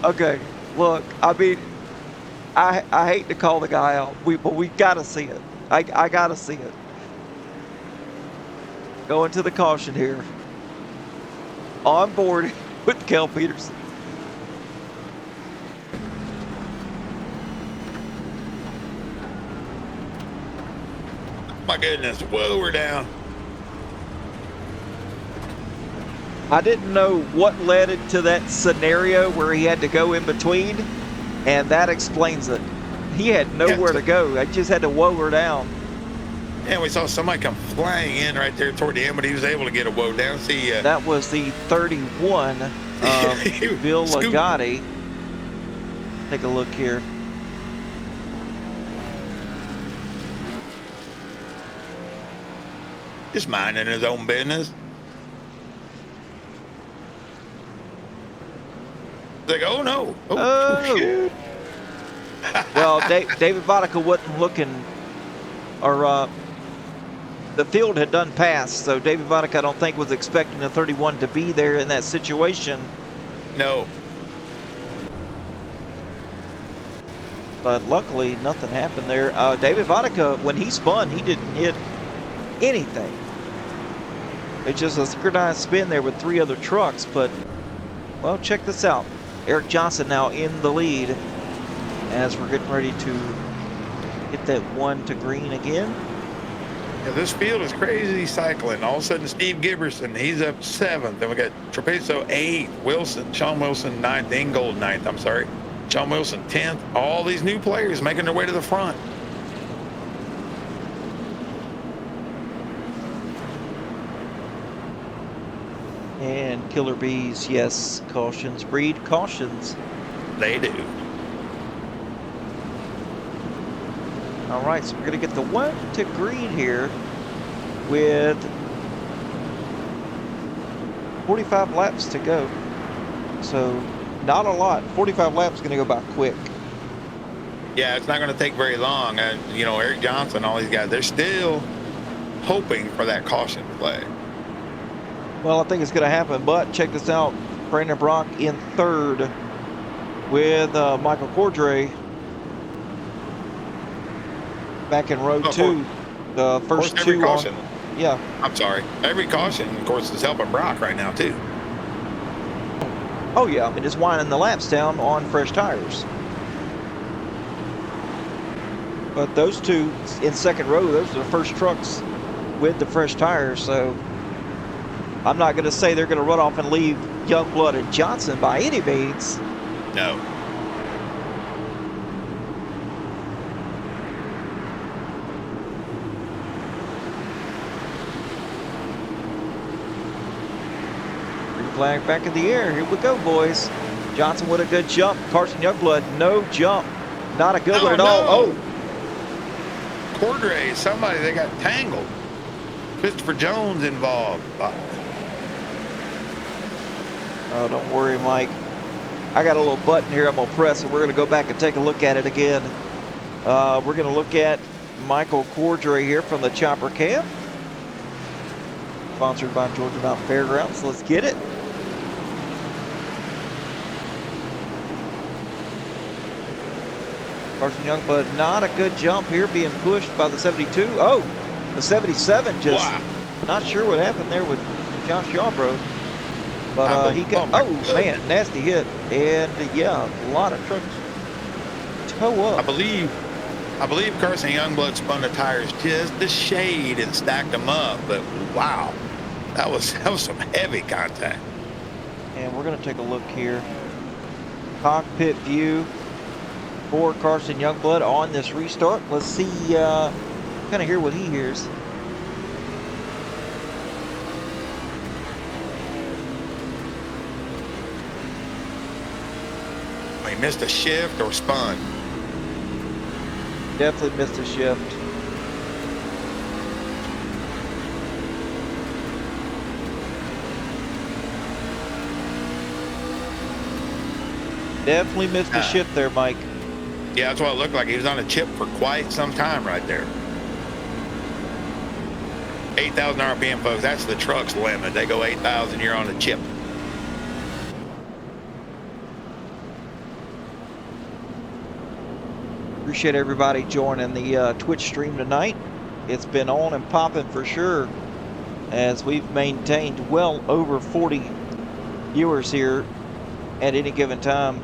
Okay, look, I mean, I hate to call the guy out, but we got to see it. I got to see it. Going to the caution here. On board with Kel Peterson. My goodness, whoa, we're down. I didn't know what led it to that scenario where he had to go in between, and that explains it. He had nowhere to go. I just had to woe her down. And we saw somebody come flying in right there toward the end, but he was able to get a woe down. See, that was the 31, Bill Ligotti. Take a look here. Just minding his own business. Like, oh no. Oh, shoot. Well, David Vodka wasn't looking, or the field had done pass, so David Vodka, I don't think, was expecting the 31 to be there in that situation. No. But luckily, nothing happened there. David Vodka, when he spun, he didn't hit anything. It's just a synchronized spin there with 3 other trucks, but, well, check this out. Eric Johnson now in the lead as we're getting ready to hit that 1 to green again. Yeah, this field is crazy cycling. All of a sudden, Steve Giberson, he's up 7th. Then we got Trapezo 8th, Sean Wilson 9th, Ingold 9th, I'm sorry. Sean Wilson 10th. All these new players making their way to the front. And Killer Bees, yes, cautions breed cautions. They do. All right, so we're going to get the 1 to green here with 45 laps to go. So not a lot. 45 laps is going to go by quick. Yeah, it's not going to take very long. You know, Eric Johnson, all these guys, they're still hoping for that caution play. Well, I think it's going to happen, but check this out. Brandon Brock in 3rd with Michael Cordray back in row 2. The first 2 caution. Yeah. I'm sorry. Every caution, of course, is helping Brock right now, too. Oh, yeah. I mean, it's winding the laps down on fresh tires. But those 2 in 2nd row, those are the first trucks with the fresh tires, so I'm not going to say they're going to run off and leave Youngblood and Johnson by any means. No. Green flag back in the air. Here we go, boys. Johnson with a good jump. Carson Youngblood, no jump. Not a good one at all. Oh. Cordray, somebody, they got tangled. Christopher Jones involved. Oh, don't worry, Mike. I got a little button here I'm going to press, and we're going to go back and take a look at it again. We're going to look at Michael Cordray here from the Chopper Cam. Sponsored by Georgia Mountain Fairgrounds. Let's get it. Carson Youngblood, not a good jump here, being pushed by the 72. Oh, the 77 just not sure what happened there with Josh Yarbrough. But he got, oh man, nasty hit. And yeah, a lot of trucks toe up. I believe Carson Youngblood spun the tires just a shade and stacked them up. But wow, that was some heavy contact. And we're going to take a look here. Cockpit view for Carson Youngblood on this restart. Let's see, kind of hear what he hears. He missed a shift or spun. Definitely missed a shift. Definitely missed a shift there, Mike. Yeah, that's what it looked like. He was on a chip for quite some time right there. 8,000 RPM, folks. That's the truck's limit. They go 8,000, you're on a chip. Appreciate everybody joining the Twitch stream tonight. It's been on and popping for sure, as we've maintained well over 40 viewers here at any given time.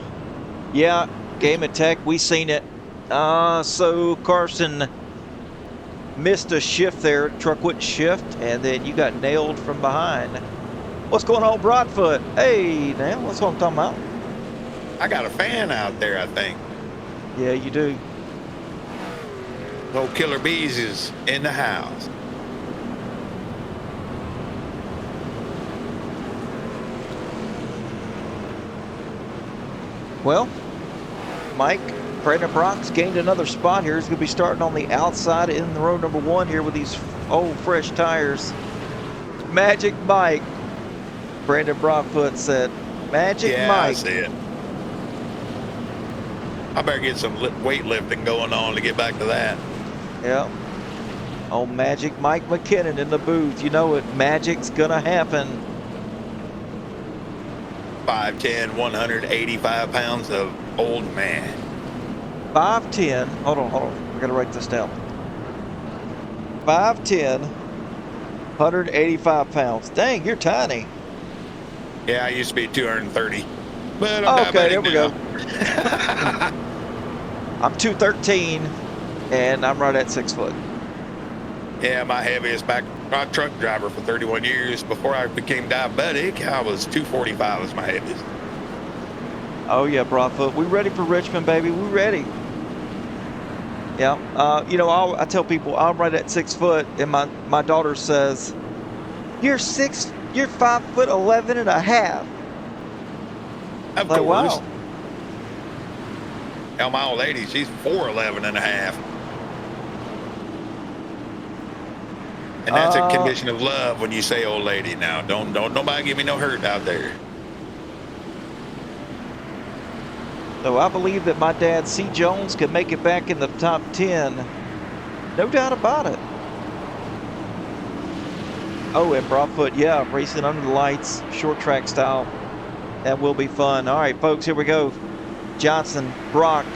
Yeah, Game of Tech, we seen it. So Carson missed a shift there. Truck wouldn't shift, and then you got nailed from behind. What's going on, Broadfoot? Hey, now, what's what I'm talking about? I got a fan out there, I think. Yeah, you do. Old Killer Bees is in the house. Well, Mike, Brandon Brock's gained another spot here. He's going to be starting on the outside in the row number 1 here with these old, fresh tires. Magic Mike. Brandon Broadfoot said, Magic yeah, Mike. I see it. I better get some weightlifting going on to get back to that. Yeah. Oh, Magic Mike McKinnon in the booth. You know it. Magic's going to happen. 5'10", 185 pounds of old man. 5'10". Hold on. I got to write this down. 5'10", 185 pounds. Dang, you're tiny. Yeah, I used to be 230. But I'm okay, there we now. go. I'm 213, and I'm right at 6 foot. Yeah, my heaviest back truck driver for 31 years. Before I became diabetic, I was 245 as my heaviest. Oh yeah, Broadfoot. We ready for Richmond, baby. We ready. Yeah. You know, I tell people I'm right at 6 foot, and my daughter says, "You're 5'11" and a half." Of like, course. wow. Now my old lady, she's 4'11 and a half. And that's a condition of love when you say old lady. Now, don't nobody give me no hurt out there. So I believe that my dad, C. Jones, can make it back in the top 10. No doubt about it. Oh, and Broadfoot, yeah, racing under the lights, short track style. That will be fun. All right, folks, here we go. Johnson, Brock,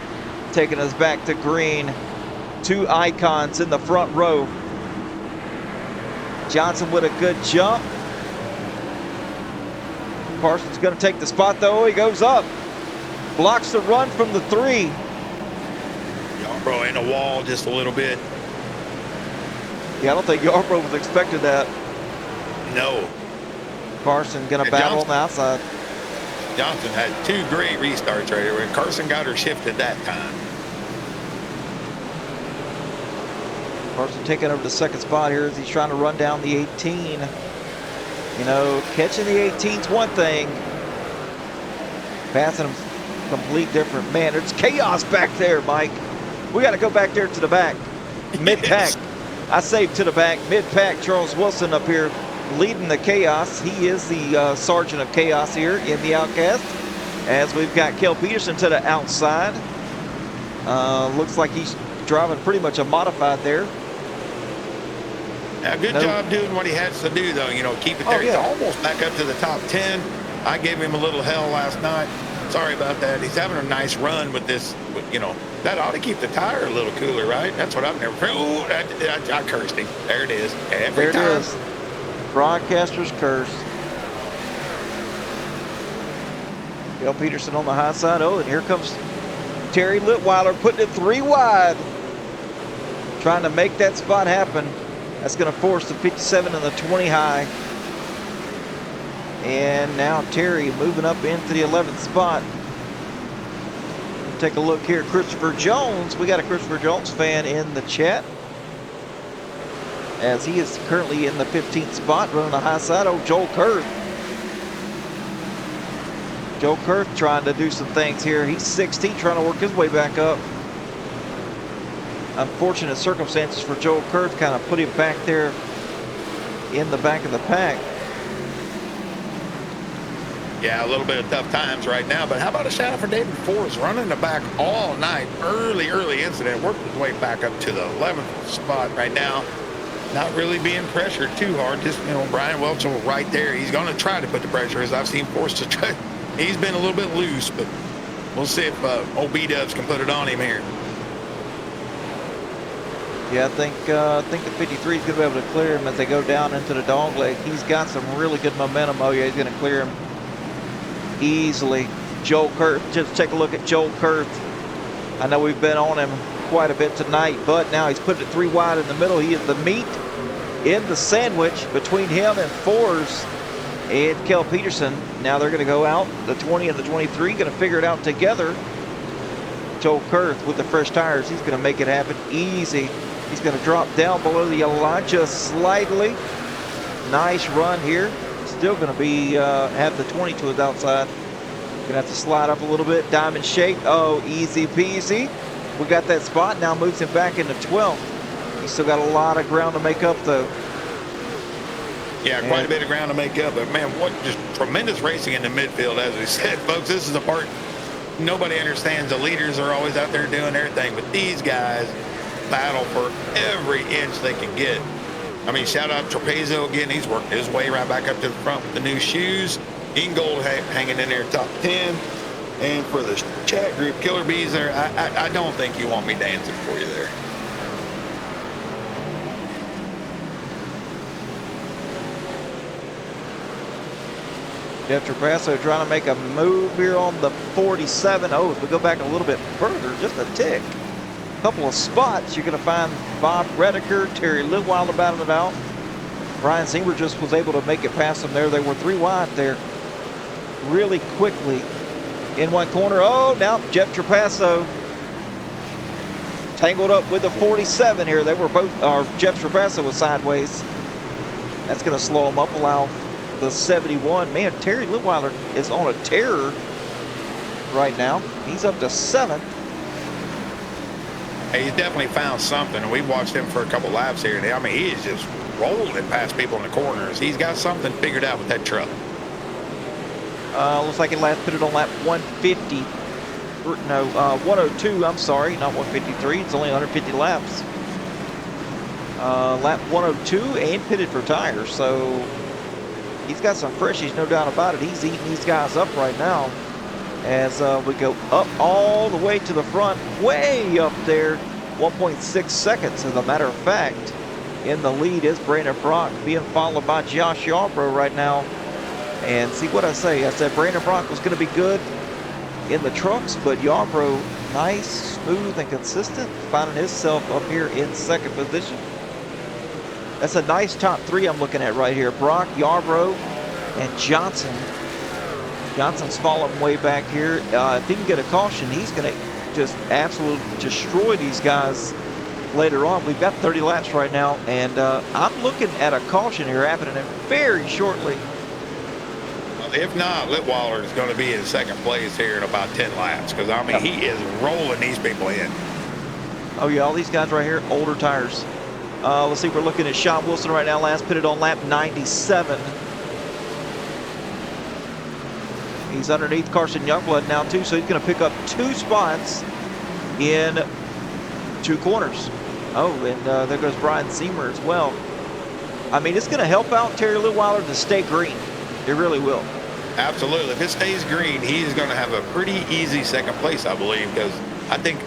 taking us back to green. 2 icons in the front row. Johnson with a good jump. Carson's going to take the spot, though. He goes up. Blocks the run from the 3. Yarbrough in a wall just a little bit. Yeah, I don't think Yarbrough was expecting that. No. Carson going to battle on the outside. Johnson had 2 great restarts right here. When Carson got her shifted that time. Carson taking over the 2nd spot here as he's trying to run down the 18. You know, catching the 18's one thing. Passing him complete different. Man, there's chaos back there, Mike. We got to go back there to the back. Mid-pack. I say to the back. Mid-pack. Charles Wilson up here leading the chaos. He is the sergeant of chaos here in the Outcast. As we've got Kel Peterson to the outside. Looks like he's driving pretty much a modified there. Yeah, good job doing what he has to do, though. You know, keep it there. He's almost back up to the top 10. I gave him a little hell last night. Sorry about that. He's having a nice run with this. You know, that ought to keep the tire a little cooler, right? That's what I've never. Ooh, I cursed him. There it is. Every time. There it is. Broadcaster's curse. Kel Peterson on the high side. Oh, and here comes Terry Litweiler putting it 3 wide. Trying to make that spot happen. That's going to force the 57 and the 20 high. And now Terry moving up into the 11th spot. Take a look here. Christopher Jones. We got a Christopher Jones fan in the chat, as he is currently in the 15th spot, running the high side. Oh, Joel Kurth. Joel Kurth trying to do some things here. He's 16, trying to work his way back up. Unfortunate circumstances for Joel Kurth, kind of put him back there in the back of the pack. Yeah, a little bit of tough times right now, but how about a shout out for David Forrest, running the back all night. Early incident, worked his way back up to the 11th spot right now. Not really being pressured too hard. Just, you know, Brian Welchel right there. He's going to try to put the pressure, as I've seen Forrest to try. He's been a little bit loose, but we'll see if old B-Dubs can put it on him here. Yeah, I think the 53 is going to be able to clear him as they go down into the dog leg. He's got some really good momentum. Oh yeah, he's going to clear him easily. Joel Kurth, just take a look at Joel Kurth. I know we've been on him quite a bit tonight, but now he's put it 3 wide in the middle. He is the meat in the sandwich between him and Forrest and Kel Peterson. Now they're going to go out, the 20 and the 23, going to figure it out together. Joel Kurth with the fresh tires, he's going to make it happen easy. He's going to drop down below the Elijah slightly. Nice run here. Still going to be have the 20 to his outside. Gonna have to slide up a little bit. Diamond shape. Oh, easy peasy. We got that spot. Now moves him back into 12th. He's still got a lot of ground to make up, though. Yeah, quite a bit of ground to make up. But man, what just tremendous racing in the midfield, as we said, folks. This is the part nobody understands. The leaders are always out there doing their thing, but these guys battle for every inch they can get. I mean, shout out Trapezio again. He's worked his way right back up to the front with the new shoes. Ingold hanging in there top 10. And for the chat group, Killer Bees there, I don't think you want me dancing for you there. Jeff Trapasso trying to make a move here on the 47. Oh, if we go back a little bit further, just a tick, a couple of spots, you're going to find Bob Redeker, Terry Litweiler battling it out. Brian Zimmer just was able to make it past them there. They were 3 wide there really quickly in one corner. Oh, now Jeff Trapasso tangled up with the 47 here. They were both, Jeff Trapasso was sideways. That's going to slow him up, allow the 71. Man, Terry Litweiler is on a tear right now. He's up to 7th. Hey, he's definitely found something. We watched him for a couple laps here. I mean, he is just rolling past people in the corners. He's got something figured out with that truck. Looks like it last pitted on lap 150. No, 102, I'm sorry, not 153. It's only 150 laps. Lap 102 and pitted for tires. So he's got some freshies, no doubt about it. He's eating these guys up right now as we go up all the way to the front, way up there. 1.6 seconds, as a matter of fact. In the lead is Brandon Brock, being followed by Josh Yarbrough right now. And see what I say. I said Brandon Brock was going to be good in the trucks, but Yarbrough, nice, smooth, and consistent, finding himself up here in 2nd position. That's a nice top 3 I'm looking at right here. Brock, Yarbrough, and Johnson. Johnson's following way back here. If he can get a caution, he's going to just absolutely destroy these guys later on. We've got 30 laps right now, and I'm looking at a caution here happening very shortly. If not, Litweiler is going to be in 2nd place here in about 10 laps, because, I mean, he is rolling these people in. Oh, yeah, all these guys right here, older tires. Let's see, we're looking at Sean Wilson right now, last pitted on lap 97. He's underneath Carson Youngblood now too, so he's going to pick up 2 spots in 2 corners. Oh, and there goes Brian Zemer as well. I mean, it's going to help out Terry Litweiler to stay green. It really will. Absolutely. If it stays green, he's going to have a pretty easy second place, I believe, because I think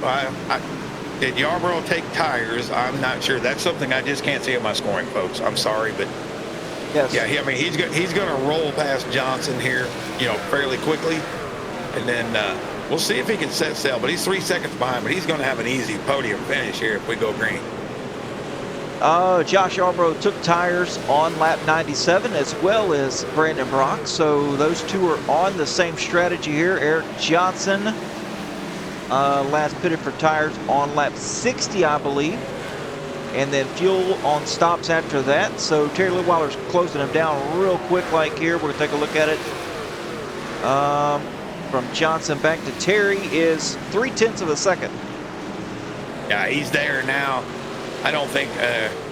did Yarborough take tires? I'm not sure. That's something I just can't see in my scoring, folks. I'm sorry, but yes. Yeah, I mean, he's going to roll past Johnson here, fairly quickly, and then we'll see if he can set sail. But he's 3 seconds behind, but he's going to have an easy podium finish here if we go green. Josh Yarborough took tires on lap 97 as well as Brandon Brock. So those two are on the same strategy here. Eric Johnson last pitted for tires on lap 60, I believe. And then fuel on stops after that. So Terry Litweiler's closing him down real quick like here. We're going to take a look at it. From Johnson back to Terry is 0.3 of a second. Yeah, he's there now. I don't think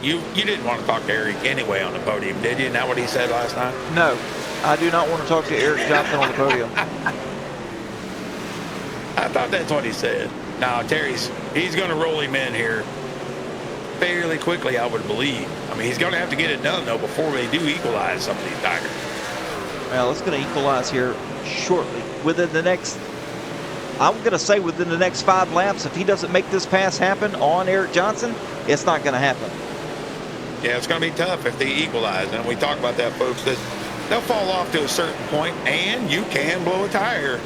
you didn't want to talk to Eric anyway on the podium, did you? Isn't that what he said last night? No, I do not want to talk to Eric Johnson on the podium. I thought that's what he said. Now he's going to roll him in here fairly quickly, I would believe. I mean, he's going to have to get it done though before they do equalize some of these tires. Well, it's going to equalize here shortly. Within the next, I'm going to say within the next 5 laps, if he doesn't make this pass happen on Eric Johnson, it's not going to happen. Yeah, it's going to be tough if they equalize. And we talk about that, folks, that they'll fall off to a certain point, and you can blow a tire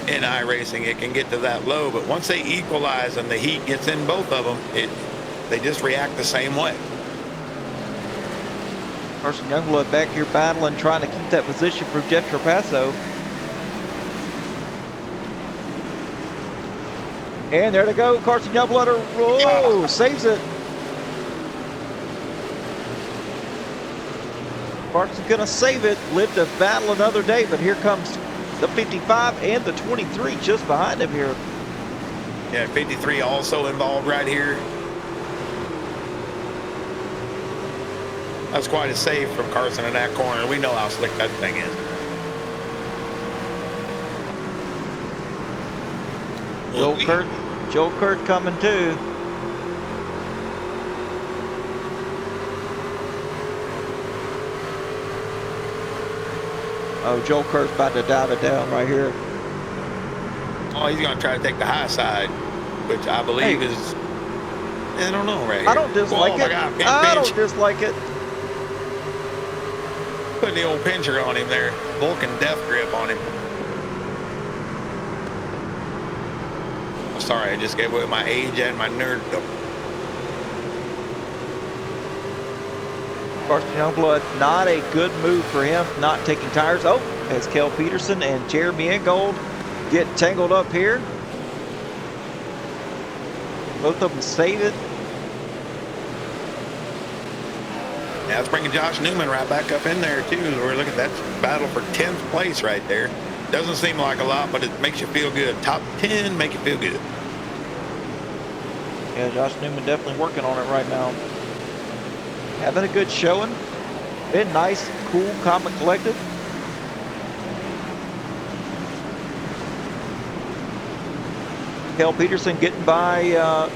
in iRacing. It can get to that low, but once they equalize and the heat gets in both of them, they just react the same way. Carson Youngblood back here battling, trying to keep that position for Jeff Trapasso. And there they go. Carson Youngblood saves it. Carson's going to save it. Live to battle another day, but here comes the 55 and the 23 just behind him here. Yeah, 53 also involved right here. That's quite a save from Carson in that corner. We know how slick that thing is. Joel Kurt coming too. Oh, Joel Kurt's about to dive it down right here. Oh, he's going to try to take the high side, which I believe is, I don't know right here. I don't dislike it. God, I don't dislike it. Putting the old pincher on him there. Vulcan death grip on him. I'm sorry, I just gave away my age and my nerddom. Carson Youngblood, not a good move for him, not taking tires. Oh, as Kel Peterson and Jeremy Ingold get tangled up here. Both of them save it. Now it's bringing Josh Newman right back up in there too. We're looking at that battle for 10th place right there. Doesn't seem like a lot, but it makes you feel good. Top 10 make you feel good. Yeah, Josh Newman definitely working on it right now. Having a good showing. Been nice, cool, calm, and collected. Kel Peterson getting by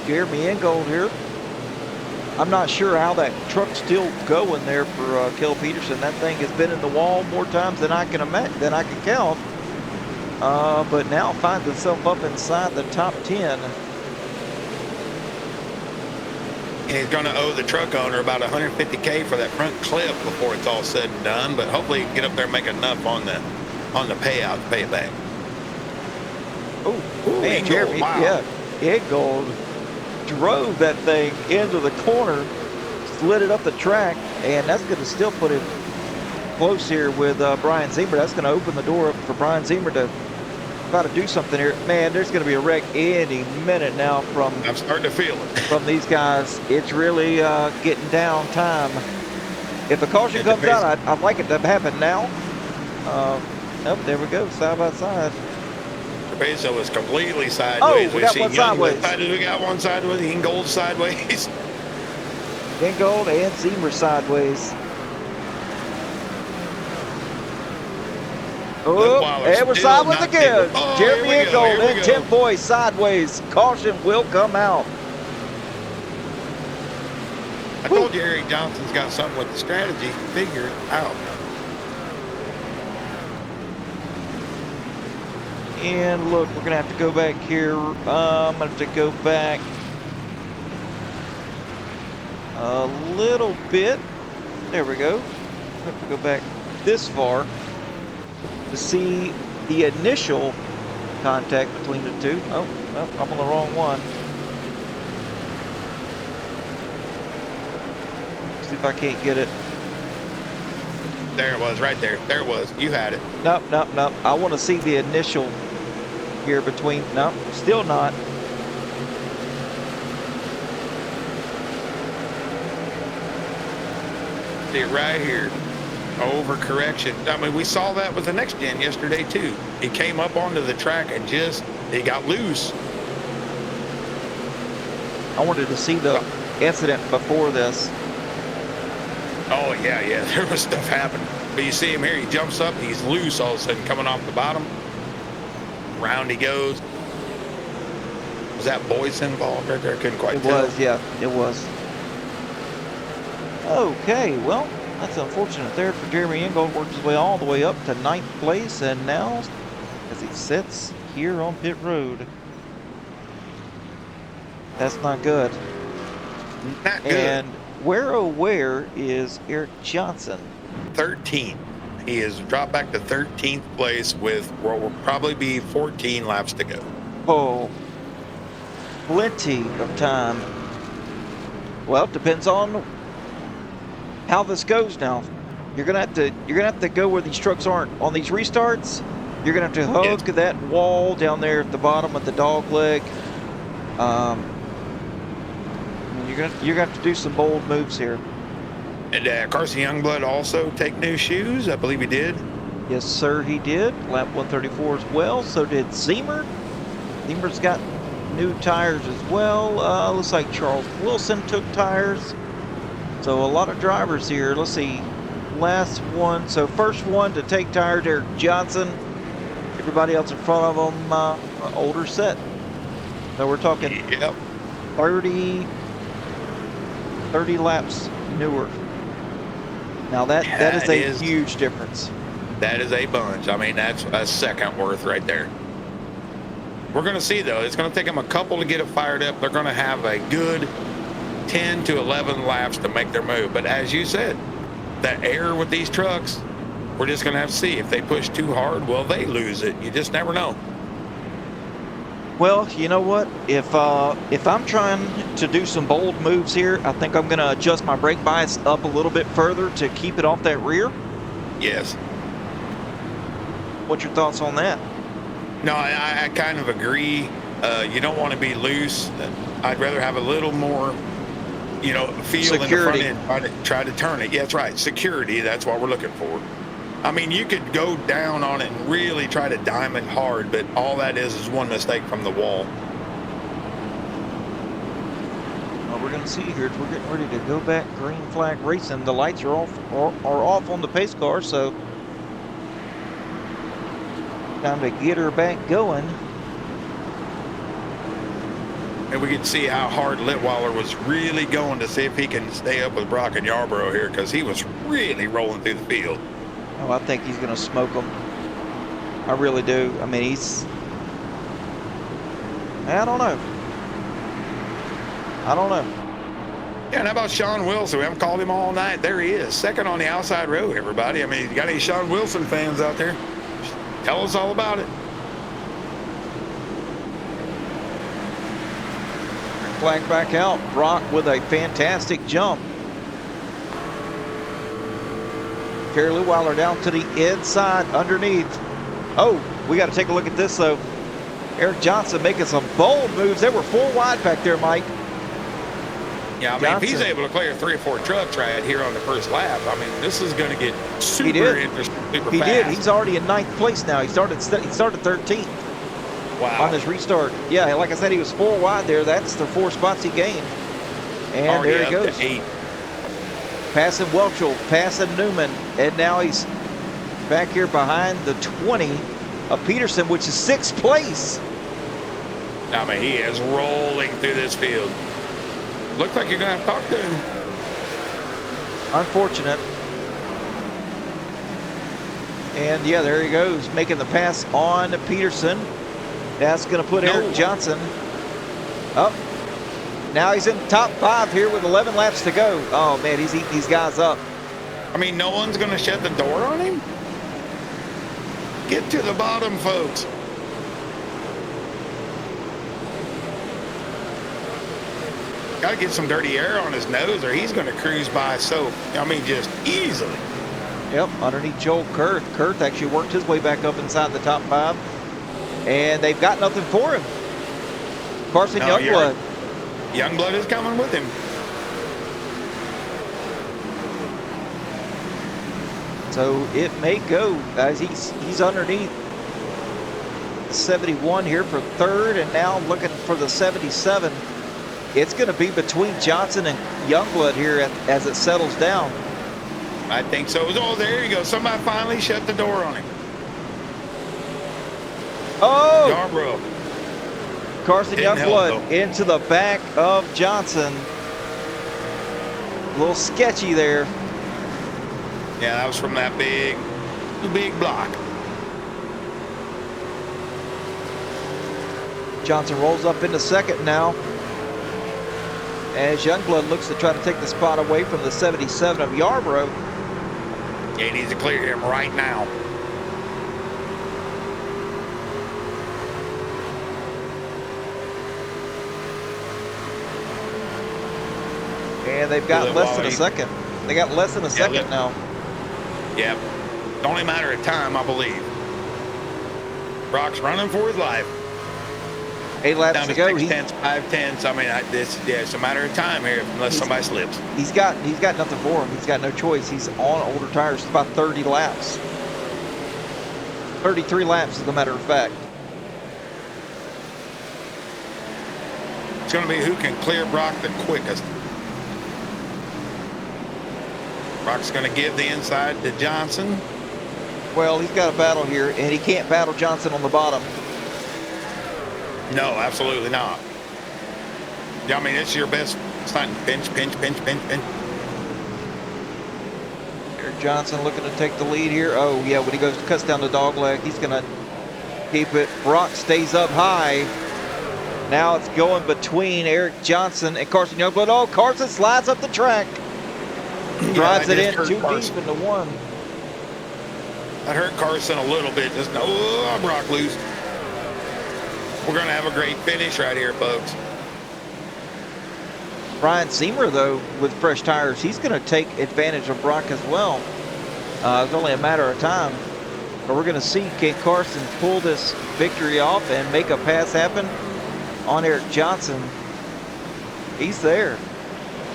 Jeremy Ingold here. I'm not sure how that truck's still going there for Kel Peterson. That thing has been in the wall more times than I can count. But now finds itself up inside the top 10. And he's going to owe the truck owner about $150K for that front clip before it's all said and done. But hopefully he can get up there and make enough on the payout to pay it back. Oh, man, Jeremy, wow. Yeah, Ingold drove that thing into the corner, slid it up the track, and that's going to still put him close here with Brian Zemer. That's going to open the door up for Brian Zemer to try to do something here. Man, there's going to be a wreck any minute now from. I'm starting to feel it. From these guys. It's really getting down time. If the caution comes out, I'd like it to happen now. Oh, there we go, side by side. Peso was completely sideways. Oh, we We've got seen one Youngblood sideways. We got one sideways. Ingold sideways. Ingold and Zemer sideways. Oh, and we're sideways again. Oh, Jeremy Ingold here we and go. Tim Boy sideways. Caution will come out. I told you Eric Johnson's got something with the strategy. Figure it out. And look, we're gonna have to go back here. I'm gonna have to go back a little bit. There we go. I have to go back this far to see the initial contact between the two. Oh, no, I'm on the wrong one. See if I can't get it. There it was, right there. There it was. You had it. Nope, nope, nope. I want to see the initial here between. Nope, still not. See it right here. Overcorrection. I mean, we saw that with the next gen yesterday too. He came up onto the track and he got loose. I wanted to see the incident before this. Oh yeah, there was stuff happening. But you see him here, he jumps up, he's loose all of a sudden coming off the bottom. Round he goes. Was that Boyce involved right there? I couldn't quite tell. It was, yeah, it was. Okay, well, that's unfortunate there for Jeremy Ingold. Worked his way all the way up to 9th place, and now as he sits here on pit road. That's not good. Not good. And where is Eric Johnson? 13. He has dropped back to 13th place with what will probably be 14 laps to go. Oh, plenty of time. Well, it depends on how this goes now. You're gonna have to go where these trucks aren't. On these restarts, you're gonna have to hug that wall down there at the bottom of the dog leg. You're gonna have to do some bold moves here. And Carson Youngblood also take new shoes. I believe he did. Yes, sir, he did. Lap 134 as well. So did Zemer. Zemer's got new tires as well. Looks like Charles Wilson took tires. So a lot of drivers here. Let's see. Last one. So first one to take tires, Eric Johnson. Everybody else in front of them, older set. So we're talking 30 laps newer. Now that is a huge difference. That is a bunch. I mean, that's a second worth right there. We're going to see, though. It's going to take them a couple to get it fired up. They're going to have a good 10 to 11 laps to make their move. But as you said, that air with these trucks, we're just going to have to see. If they push too hard, well, they lose it. You just never know. Well, you know what? If I'm trying to do some bold moves here, I think I'm going to adjust my brake bias up a little bit further to keep it off that rear. Yes. What's your thoughts on that? No, I kind of agree. You don't want to be loose. I'd rather have a little more, feel Security. in the front end. Try to turn it. Yeah, that's right. Security. That's what we're looking for. I mean, you could go down on it and really try to dime it hard, but all that is one mistake from the wall. Well, we're going to see here. We're getting ready to go back green flag racing. The lights are off on the pace car, so time to get her back going. And we can see how hard Litweiler was really going to see if he can stay up with Brock and Yarborough here, because he was really rolling through the field. Oh, I think he's going to smoke them. I really do. I mean, I don't know. Yeah, and how about Sean Wilson? We haven't called him all night. There he is, second on the outside row, everybody. I mean, you got any Sean Wilson fans out there? Tell us all about it. Flag back out. Brock with a fantastic jump. Terry Litweiler down to the inside underneath. Oh, we got to take a look at this, though. Eric Johnson making some bold moves. They were 4 wide back there, Mike. Yeah, I mean, if he's able to clear 3 or 4 trucks right here on the first lap, I mean, this is going to get super interesting, super fast. He did. He's already in 9th place now. He started 13th. Wow. on his restart. Yeah, like I said, he was 4 wide there. That's the 4 spots he gained. And Already there he up goes. to 8. Passing Welchel, passing Newman, and now he's back here behind the 20 of Peterson, which is 6th place. I mean, he is rolling through this field. Looks like you're going to have to talk to him. Unfortunate. And yeah, there he goes, making the pass on Peterson. That's going to put Eric Johnson up. Now he's in top 5 here with 11 laps to go. Oh man, he's eating these guys up. I mean, no one's going to shut the door on him? Get to the bottom, folks. Got to get some dirty air on his nose or he's going to cruise by just easily. Yep, underneath Joel Kurth. Kurth actually worked his way back up inside the top 5. And they've got nothing for him. Carson Youngblood. Youngblood is coming with him. So it may go, guys. He's underneath the 71 here for 3rd, and now looking for the 77. It's going to be between Johnson and Youngblood here as it settles down. I think so. Oh, there you go. Somebody finally shut the door on him. Oh! Yarborough. Carson Didn't Youngblood help, into the back of Johnson. A little sketchy there. Yeah, that was from that big block. Johnson rolls up into 2nd now, as Youngblood looks to try to take the spot away from the 77 of Yarborough. Yeah, he needs to clear him right now. And they've got less than a second. They got less than a second now. Yep. It's only a matter of time, I believe. Brock's running for his life. 8 laps Down to to go. 6/10, 5/10. I mean, it's a matter of time here unless somebody slips. He's got nothing for him. He's got no choice. He's on older tires. It's about 30 laps. 33 laps, as a matter of fact. It's going to be who can clear Brock the quickest. Brock's going to give the inside to Johnson. Well, he's got a battle here, and he can't battle Johnson on the bottom. No, absolutely not. Yeah, I mean, it's your best. It's not pinch. Eric Johnson looking to take the lead here. Oh, yeah, when he cuts down the dog leg, he's going to keep it. Brock stays up high. Now it's going between Eric Johnson and Carson Youngblood. Oh, Carson slides up the track. Drives it in too deep into 1. That hurt Carson a little bit. Just Brock loose. We're going to have a great finish right here, folks. Brian Seymour, though, with fresh tires, he's going to take advantage of Brock as well. It's only a matter of time. But we're going to see, can Carson pull this victory off and make a pass happen on Eric Johnson? He's there.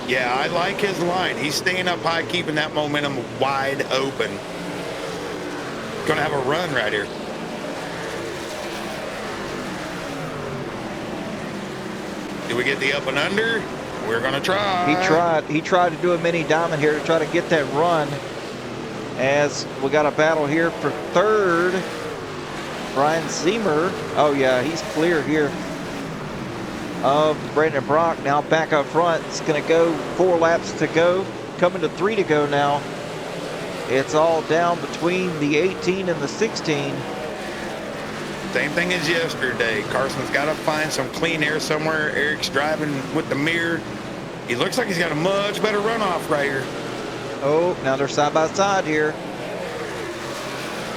Yeah, I like his line. He's staying up high, keeping that momentum wide open. Going to have a run right here. Do we get the up and under? We're going to try. He tried to do a mini diamond here to try to get that run. As we got a battle here for 3rd. Brian Seymour. Oh yeah, he's clear here of Brandon Brock. Now back up front. It's going to go 4 laps to go. Coming to 3 to go now. It's all down between the 18 and the 16. Same thing as yesterday. Carson's got to find some clean air somewhere. Eric's driving with the mirror. He looks like he's got a much better runoff right here. Oh, now they're side by side here.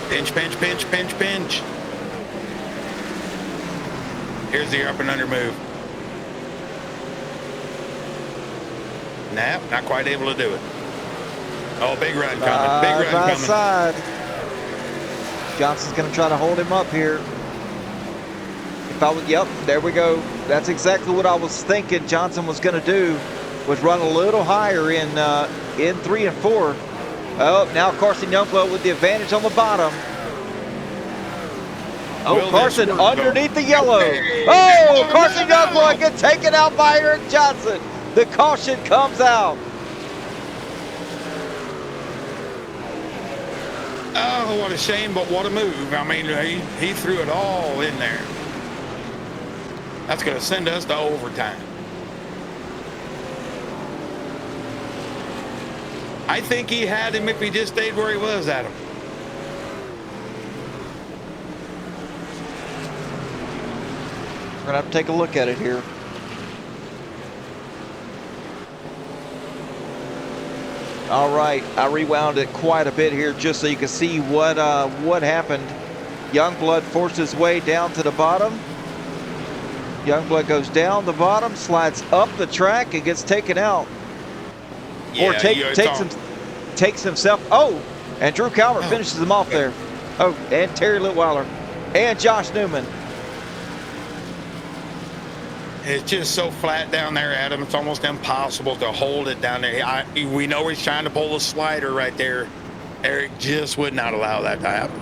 Pinch. Here's the up and under move. Nah, not quite able to do it. Oh, big run coming. Big run coming. Side. Johnson's going to try to hold him up here. Yep, there we go. That's exactly what I was thinking Johnson was going to do, was run a little higher in 3 and 4. Oh, now Carson Youngblood with the advantage on the bottom. Oh, Will Carson this work, underneath though? the yellow. Hey! Oh, Oh, Carson no! Youngblood gets taken out by Eric Johnson. The caution comes out. Oh, what a shame, but what a move. I mean, he threw it all in there. That's going to send us to overtime. I think he had him if he just stayed where he was, Adam. We're going to have to take a look at it here. All right, I rewound it quite a bit here just so you can see what happened. Youngblood forced his way down to the bottom. Youngblood goes down the bottom, slides up the track, and gets taken out. Yeah, Or takes himself. Oh, and Drew Calvert finishes him off there. Oh, and Terry Litweiler and Josh Newman. It's just so flat down there, Adam. It's almost impossible to hold it down there. We know he's trying to pull a slider right there. Eric just would not allow that to happen.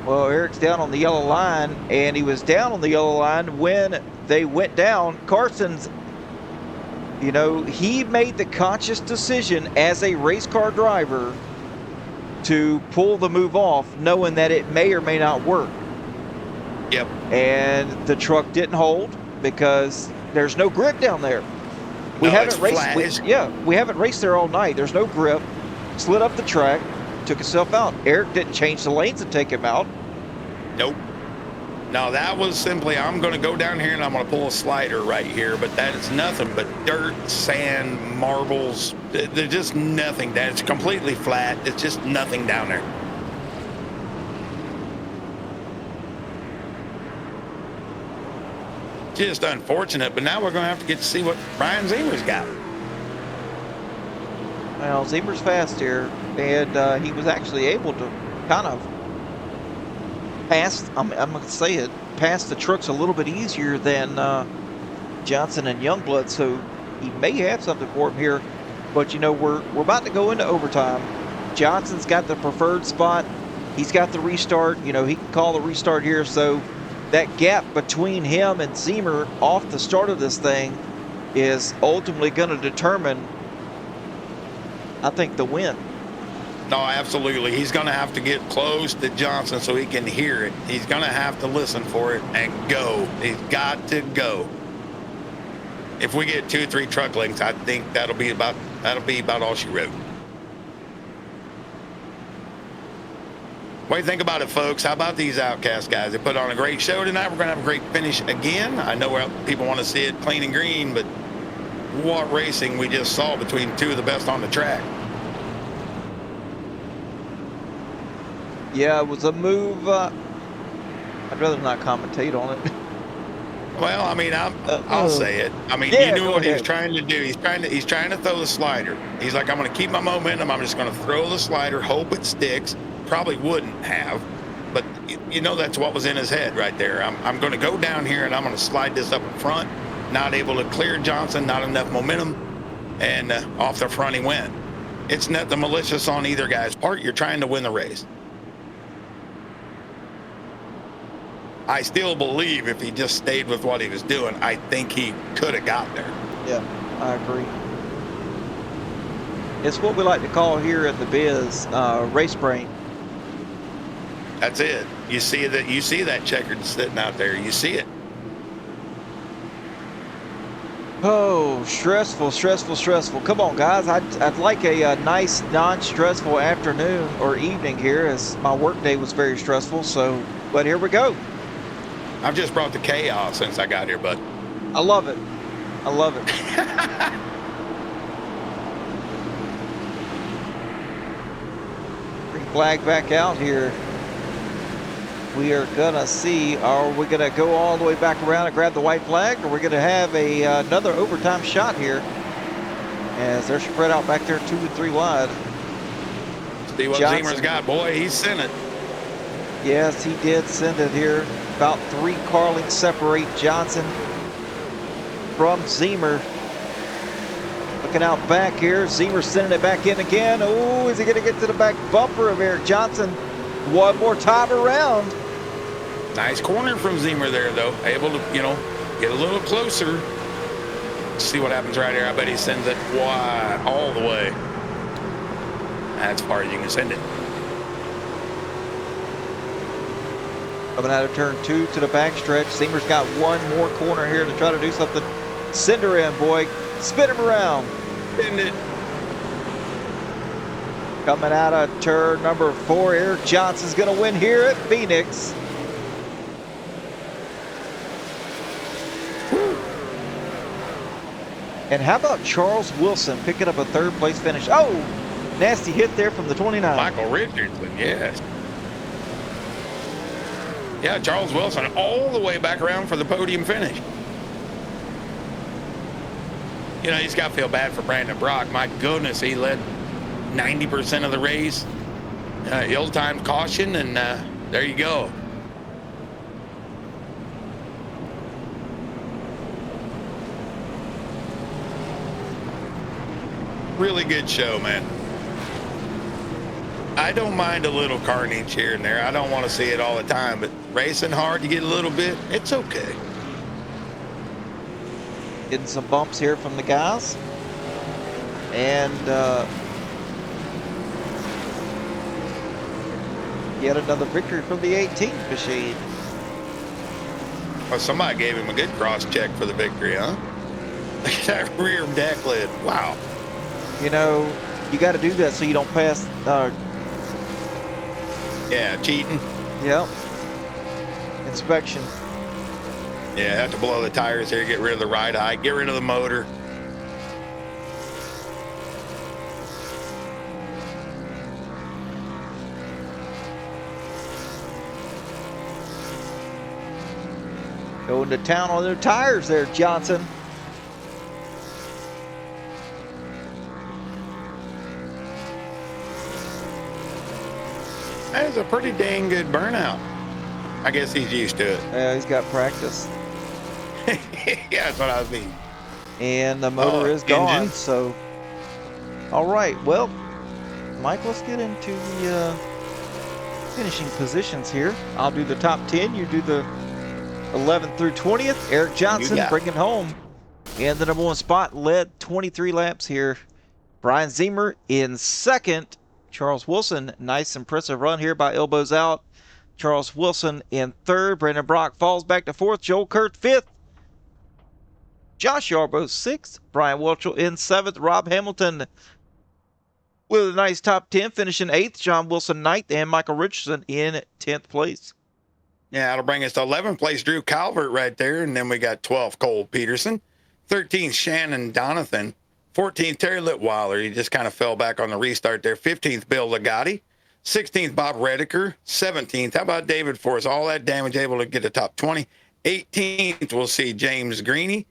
Well, Eric's down on the yellow line, and he was down on the yellow line when they went down. Carson's, you know, he made the conscious decision as a race car driver to pull the move off, knowing that it may or may not work. Yep. And the truck didn't hold because there's no grip down there. We haven't raced there all night. There's no grip. Slid up the track, took himself out. Eric didn't change the lanes and take him out. Nope. No, that was simply, I'm going to go down here and I'm going to pull a slider right here, but that is nothing but dirt, sand, marbles. There's just nothing. It's completely flat. It's just nothing down there. Just unfortunate, but now we're going to have to get to see what Brian Zemer's got. Well, Zemer's fast here, and he was actually able to kind of pass, I'm going to say it, pass the trucks a little bit easier than Johnson and Youngblood, so he may have something for him here. But, you know, we're about to go into overtime. Johnson's got the preferred spot. He's got the restart. You know, he can call the restart here, so that gap between him and Zemer off the start of this thing is ultimately going to determine, I think, the win. No, absolutely. He's going to have to get close to Johnson so he can hear it. He's going to have to listen for it and go. He's got to go. If we get 2 or 3 truck lengths, I think that'll be about all she wrote. What do you think about it, folks? How about these Outcast guys? They put on a great show tonight. We're going to have a great finish again. I know people want to see it clean and green, but what racing we just saw between 2 of the best on the track. Yeah, it was a move. I'd rather not commentate on it. Well, I mean, I'll say it. I mean, yeah, you knew what he was ahead. trying to do. He's trying to throw the slider. He's like, I'm going to keep my momentum. I'm just going to throw the slider, hope it sticks. Probably wouldn't have, but you know that's what was in his head right there. I'm going to go down here and I'm going to slide this up in front. Not able to clear Johnson, not enough momentum, and off the front he went. It's nothing malicious on either guy's part. You're trying to win the race. I still believe if he just stayed with what he was doing, I think he could have got there. Yeah, I agree. It's what we like to call here at the biz race brain. That's it. You see that checkered sitting out there. You see it. Oh, stressful. Come on, guys. I'd like a nice, non-stressful afternoon or evening here, as my workday was very stressful. So, but here we go. I've just brought the chaos since I got here, bud. I love it. Bring flag back out here. We are gonna see, are we gonna go all the way back around and grab the white flag, or we're gonna have another overtime shot here as they're spread out back there 2 and 3 wide. See what Zemer's got, boy. He sent it. Yes, he did send it here. About 3 car lengths separate Johnson from Zemer. Looking out back here, Zemer sending it back in again. Oh, is he gonna get to the back bumper of Eric Johnson? One more time around. Nice corner from Zimmer there, though. Able to, get a little closer. See what happens right here. I bet he sends it wide all the way. That's far as you can send it. Coming out of turn 2 to the backstretch. Zimmer's got one more corner here to try to do something. Send her in, boy. Spin him around. Send it. Coming out of turn number 4, Eric Johnson's going to win here at Phoenix. And how about Charles Wilson picking up a third place finish? Oh, nasty hit there from the 29. Michael Richardson, yes. Yeah, Charles Wilson all the way back around for the podium finish. You just got to feel bad for Brandon Brock. My goodness, he led 90% of the race. Ill-timed caution, and there you go. Really good show, man. I don't mind a little carnage here and there. I don't want to see it all the time, but racing hard, you get a little bit, it's okay. Getting some bumps here from the guys. And yet another victory from the 18th machine. Well, somebody gave him a good cross-check for the victory, huh? Look at that rear deck lid. Wow. You got to do that so you don't pass. Yeah, cheating. Yep. Inspection. Yeah, have to blow the tires here, get rid of the ride height, get rid of the motor. Going to town on their tires there, Johnson. That is a pretty dang good burnout. I guess he's used to it. Yeah, he's got practice. Yeah, that's what I was meaning. And the motor is gone, engine. so. All right, well, Mike, let's get into the finishing positions here. I'll do the top 10. You do the 11th through 20th. Eric Johnson bringing home in the number 1 spot, led 23 laps here. Brian Zimmer in second. Charles Wilson, nice impressive run here by elbows out. Charles Wilson in third. Brandon Brock falls back to fourth. Joel Kurt fifth. Josh Yarbrough sixth. Brian Welchel in seventh. Rob Hamilton with a nice top 10, finishing eighth. John Wilson ninth, and Michael Richardson in 10th place. Yeah, that'll bring us to 11th place, Drew Calvert right there. And then we got 12th, Cole Peterson. 13th, Shannon Donathan. 14th, Terry Litweiler. He just kind of fell back on the restart there. 15th, Bill Ligotti. 16th, Bob Redeker. 17th, how about David Force? All that damage, able to get the top 20. 18th, we'll see James Greeny.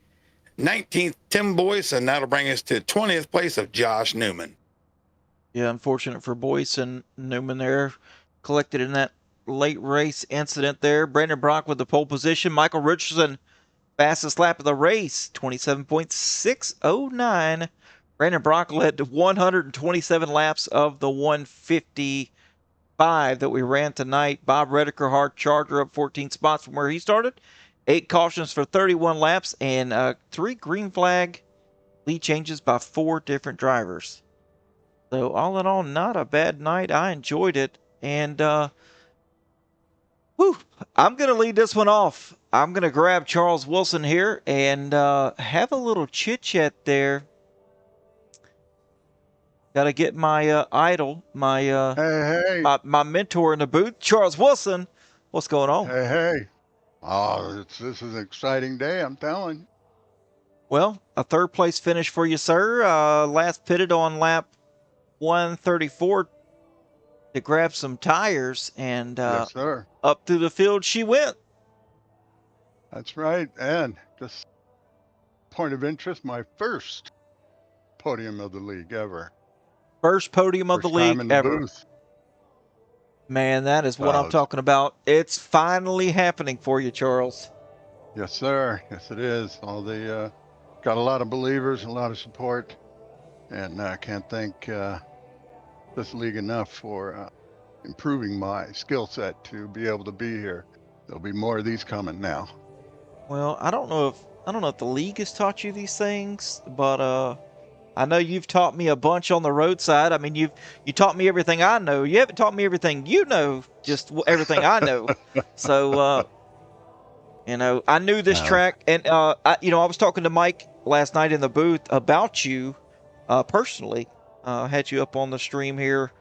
19th, Tim Boyce, and that'll bring us to 20th place of Josh Newman. Yeah, unfortunate for Boyce and Newman there. Collected in that late race incident there. Brandon Brock with the pole position. Michael Richardson, fastest lap of the race, 27.609. Brandon Brock led to 127 laps of the 155 that we ran tonight. Bob Redeker, hard charger, up 14 spots from where he started. 8 cautions for 31 laps, and 3 green flag lead changes by 4 different drivers. So all in all, not a bad night. I enjoyed it. And I'm going to lead this one off. I'm going to grab Charles Wilson here and have a little chit-chat there. Got to get my idol, my mentor in the booth, Charles Wilson. What's going on? Hey. Oh, this is an exciting day, I'm telling you. Well, a third place finish for you, sir. Last pitted on lap 134 to grab some tires, and yes, sir. Up through the field she went. That's right. And just point of interest, my first podium of the league ever. First podium of the league ever. Booth. Man, that is what I'm talking about. It's finally happening for you, Charles. Yes, sir. Yes, it is. All the got a lot of believers, a lot of support, and I can't thank this league enough for improving my skill set to be able to be here there'll be more of these coming now. Well, I don't know if the league has taught you these things, but I know you've taught me a bunch on the roadside. I mean, you taught me everything I know. You haven't taught me everything you know, just everything I know. So, I knew this No. track, and I was talking to Mike last night in the booth about you, personally. Had you up on the stream here,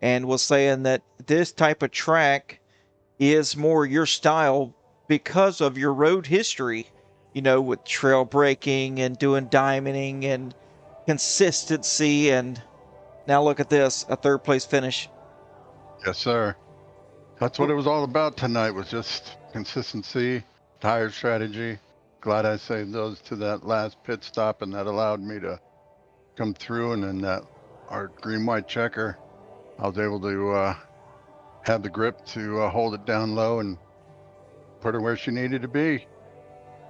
and was saying that this type of track is more your style because of your road history, with trail breaking and doing diamonding and consistency. And now look at this, a third place finish. Yes, sir. That's what it was all about tonight, was just consistency, tire strategy. Glad I saved those to that last pit stop, and that allowed me to come through. And then that our green-white checker, I was able to have the grip to hold it down low and put her where she needed to be.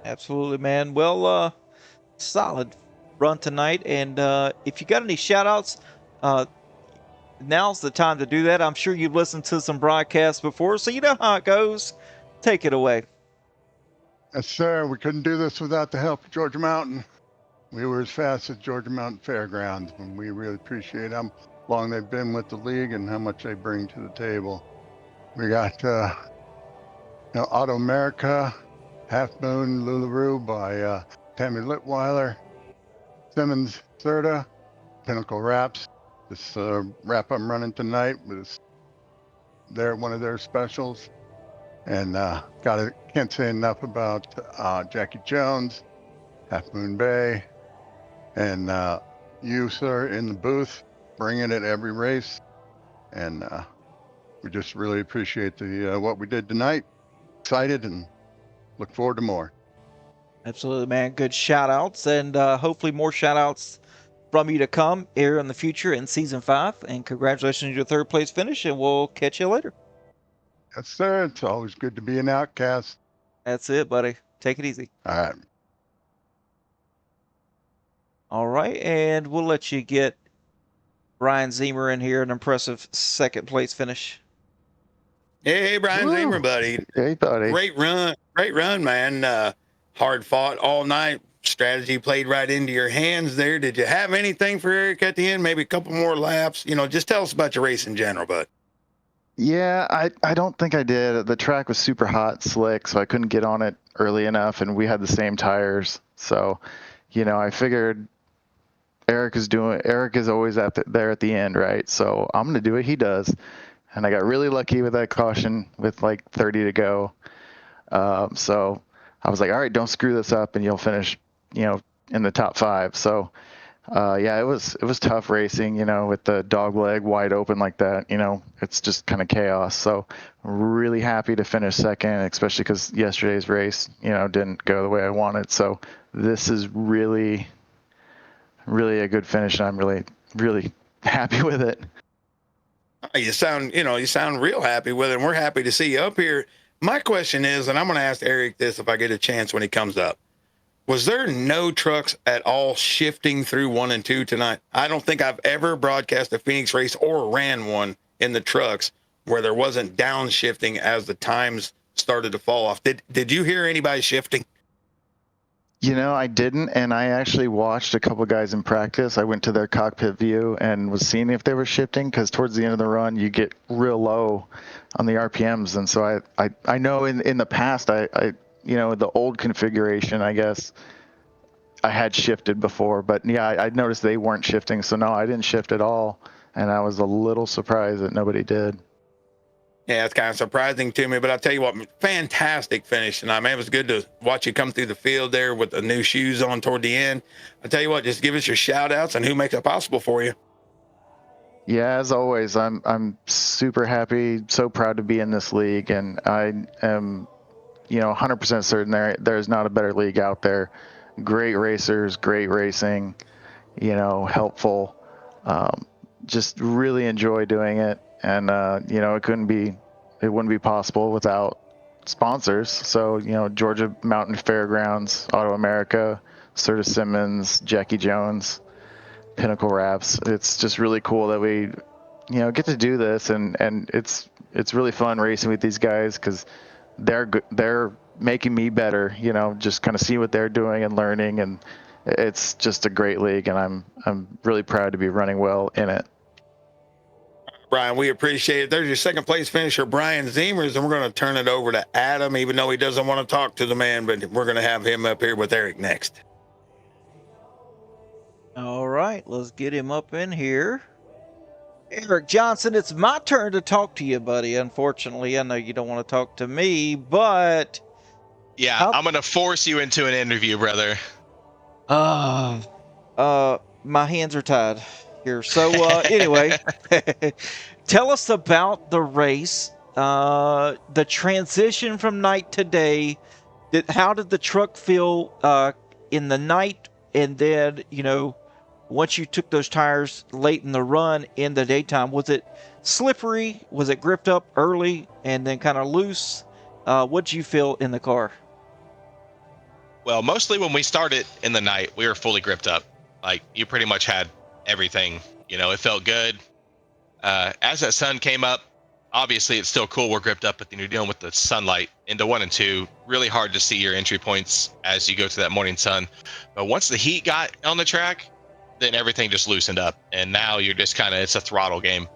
Absolutely, man. Well, solid run tonight. And if you got any shout outs, now's the time to do that. I'm sure you've listened to some broadcasts before, so you know how it goes. Take it away. Yes, sir. We couldn't do this without the help of Georgia Mountain. We were as fast as Georgia Mountain Fairgrounds, and we really appreciate how long they've been with the league and how much they bring to the table. We got Auto America, Half Moon Lularu by Tammy Litweiler, Simmons Serta, Pinnacle Wraps. This wrap I'm running tonight was one of their specials. And can't say enough about Jackie Jones, Half Moon Bay, and you, sir, in the booth, bringing it every race. And we just really appreciate what we did tonight. Excited and look forward to more. Absolutely, man. Good shout outs, and hopefully more shout outs from you to come here in the future in season 5. And congratulations on your third place finish, and we'll catch you later. Yes, sir. It's always good to be an Outcast. That's it, buddy. Take it easy. All right. All right, and we'll let you get Brian Zemer in here, an impressive second place finish. Hey, Brian Woo. Zemer, buddy. Hey, buddy. Great run, man. Hard fought all night. Strategy played right into your hands there. Did you have anything for Eric at the end? Maybe a couple more laps? Just tell us about your race in general, bud. Yeah, I don't think I did. The track was super hot, slick, so I couldn't get on it early enough, and we had the same tires. So, I figured Eric is always there at the end, right? So I'm going to do what he does. And I got really lucky with that caution with like 30 to go. So I was like, all right, don't screw this up and you'll finish, in the top 5. So, it was tough racing, with the dog leg wide open like that, it's just kind of chaos. So really happy to finish second, especially because yesterday's race, didn't go the way I wanted. So this is really, really a good finish, and I'm really, really happy with it. You sound real happy with it, and we're happy to see you up here. My question is, and I'm going to ask Eric this if I get a chance when he comes up, was there no trucks at all shifting through 1 and 2 tonight? I don't think I've ever broadcast a Phoenix race or ran one in the trucks where there wasn't downshifting as the times started to fall off. Did you hear anybody shifting? I didn't, and I actually watched a couple guys in practice. I went to their cockpit view and was seeing if they were shifting, because towards the end of the run, you get real low on the RPMs. And so I know in the past, the old configuration, I guess, I had shifted before. But, yeah, I noticed they weren't shifting. So, no, I didn't shift at all, and I was a little surprised that nobody did. Yeah, it's kind of surprising to me, but I'll tell you what, fantastic finish tonight, man. It was good to watch you come through the field there with the new shoes on toward the end. I'll tell you what, just give us your shout outs and who makes it possible for you. Yeah, as always, I'm super happy, so proud to be in this league, and I am, 100% certain there's not a better league out there. Great racers, great racing, helpful. Just really enjoy doing it. And, it wouldn't be possible without sponsors. So, Georgia Mountain Fairgrounds, Auto America, Serta Simmons, Jackie Jones, Pinnacle Wraps. It's just really cool that we, get to do this. And it's really fun racing with these guys because they're making me better. You know, just kind of see what they're doing and learning, and it's just a great league, and I'm really proud to be running well in it. Brian, we appreciate it. There's your second place finisher, Brian Zemers, and we're going to turn it over to Adam, even though he doesn't want to talk to the man, but we're going to have him up here with Eric next. All right, let's get him up in here. Eric Johnson, it's my turn to talk to you, buddy. Unfortunately, I know you don't want to talk to me, but yeah, I'm going to force you into an interview, brother. My hands are tied here. So anyway, tell us about the race, the transition from night to day. How did the truck feel in the night, and then once you took those tires late in the run in the daytime? Was it slippery? Was it gripped up early and then kind of loose? What did you feel in the car? Well, mostly when we started in the night, we were fully gripped up. Like, you pretty much had everything. It felt good. As that sun came up, obviously it's still cool we're gripped up, but then you're dealing with the sunlight into 1 and 2. Really hard to see your entry points as you go to that morning sun. But once the heat got on the track, then everything just loosened up. And now you're just it's a throttle game.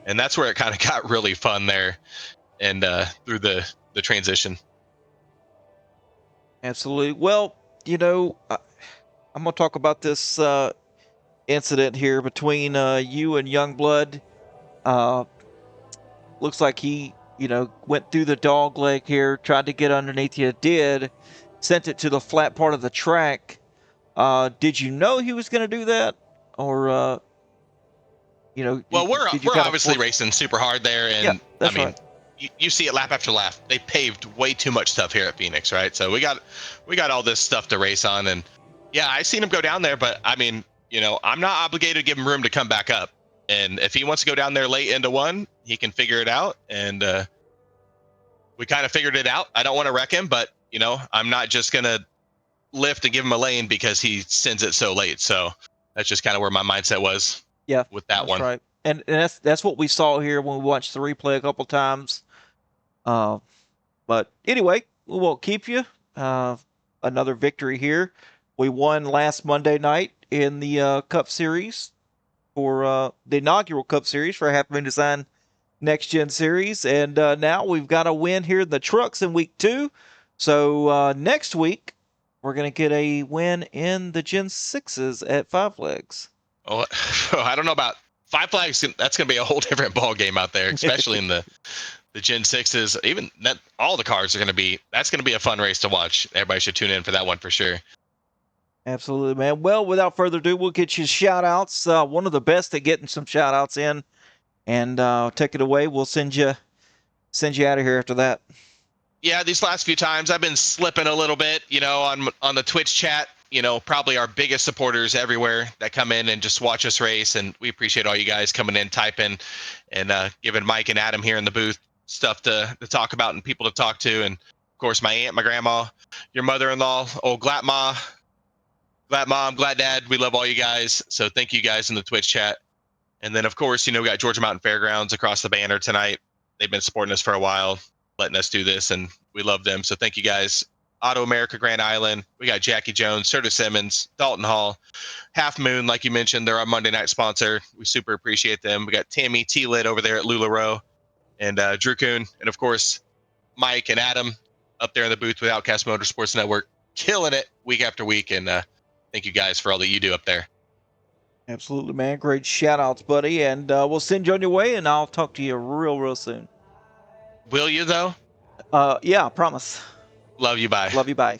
And that's where it kind of got really fun there and through the transition. Absolutely. Well, I'm going to talk about this incident here between you and Youngblood. Looks like he, went through the dog leg here, tried to get underneath you, sent it to the flat part of the track. Did you know he was going to do that? Or, well, we're obviously racing super hard there. And yeah, that's right. You see it lap after lap. They paved way too much stuff here at Phoenix, right? So we got all this stuff to race on, and yeah, I seen him go down there, but I'm not obligated to give him room to come back up. And if he wants to go down there late into one, he can figure it out. And we kind of figured it out. I don't want to wreck him, but I'm not just gonna lift and give him a lane because he sends it so late. So that's just kind of where my mindset was. Yeah, with that one. Right. And that's what we saw here when we watched the replay a couple times. But anyway, we won't keep you. Another victory here. We won last Monday night in the Cup Series for the inaugural Cup Series for Half Moon Design Next Gen Series. And now we've got a win here in the trucks in week 2. So next week, we're going to get a win in the Gen 6s at Five Flags. Oh, I don't know about Five Flags. That's going to be a whole different ball game out there, especially in the Gen 6s. Even that, all the cars are going to be, that's going to be a fun race to watch. Everybody should tune in for that one for sure. Absolutely, man. Well, without further ado, we'll get you shout outs. One of the best at getting some shout outs in, and take it away. We'll send you out of here after that. Yeah, these last few times I've been slipping a little bit, on the Twitch chat, probably our biggest supporters everywhere that come in and just watch us race. And we appreciate all you guys coming in, typing, and giving Mike and Adam here in the booth stuff to talk about and people to talk to. And of course, my aunt, my grandma, your mother-in-law, old Glat Mom, Glad Dad. We love all you guys. So thank you guys in the Twitch chat. And then of course, we got Georgia Mountain Fairgrounds across the banner tonight. They've been supporting us for a while, letting us do this, and we love them. So thank you guys. Auto America Grand Island. We got Jackie Jones, Serta Simmons, Dalton Hall, Half Moon, like you mentioned, they're our Monday night sponsor. We super appreciate them. We got Tammy T-Lit over there at LuLaRoe, and Drew Kuhn, and of course Mike and Adam up there in the booth with Outcast Motorsports Network, killing it week after week. And thank you guys for all that you do up there. Absolutely, man. Great shout outs, buddy. And we'll send you on your way, and I'll talk to you real soon. Will you though? Yeah, I promise. Love you, bye. Love you, bye.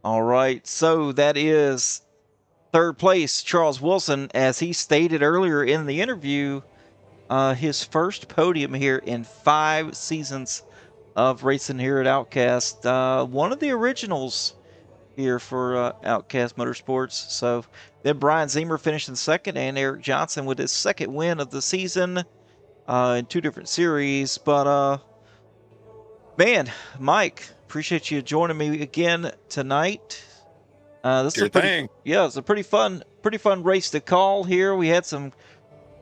All right, so that is third place, Charles Wilson. As he stated earlier in the interview, his first podium here in 5 seasons of racing here at Outcast. One of the originals here for Outcast Motorsports. So then Brian Zemer finished in second, and Eric Johnson with his second win of the season in 2 different series. But man, Mike, appreciate you joining me again tonight. This Sure is a pretty, thing. yeah, it's a pretty fun race to call here. We had some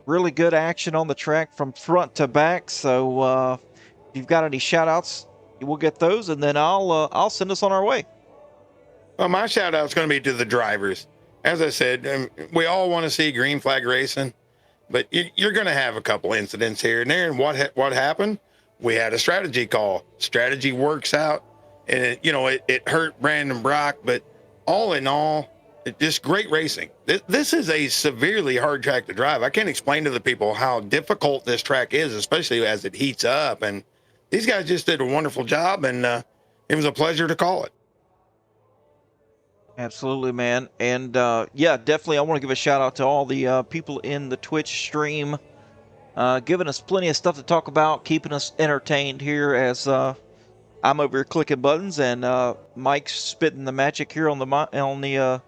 really good action on the track from front to back. So If you've got any shout outs, we'll get those, and then I'll send us on our way. Well, my shout out is going to be to the drivers. As I said, we all want to see green flag racing, but you're going to have a couple incidents here and there. And what happened? We had a strategy call. Strategy works out, and it hurt Brandon Brock, but all in all, just great racing. This is a severely hard track to drive. I can't explain to the people how difficult this track is, especially as it heats up. And these guys just did a wonderful job, and it was a pleasure to call it. Absolutely, man. And yeah, definitely, I want to give a shout out to all the people in the Twitch stream, giving us plenty of stuff to talk about, keeping us entertained here as I'm over here clicking buttons and Mike's spitting the magic here on the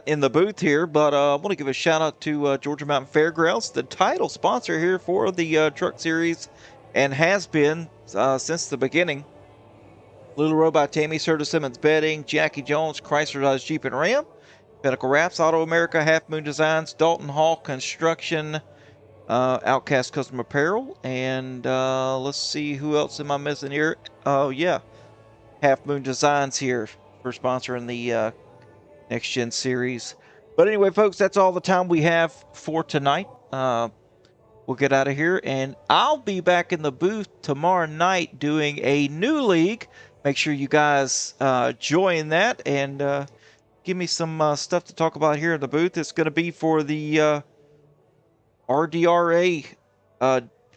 in the booth here. But I want to give a shout out to Georgia Mountain Fairgrounds, the title sponsor here for the Truck Series, and has been since the beginning. Little Robot Tammy, Serta Simmons Bedding, Jackie Jones, Chrysler Dodge Jeep and Ram, Pinnacle Wraps, Auto America, Half Moon Designs, Dalton Hall Construction, Outcast Custom Apparel, and let's see, who else am I missing here? Oh yeah, Half Moon Designs here for sponsoring the Next Gen Series. But anyway, folks, that's all the time we have for tonight. We'll get out of here, and I'll be back in the booth tomorrow night doing a new league. Make sure you guys join that and give me some stuff to talk about here in the booth. It's going to be for the RDRA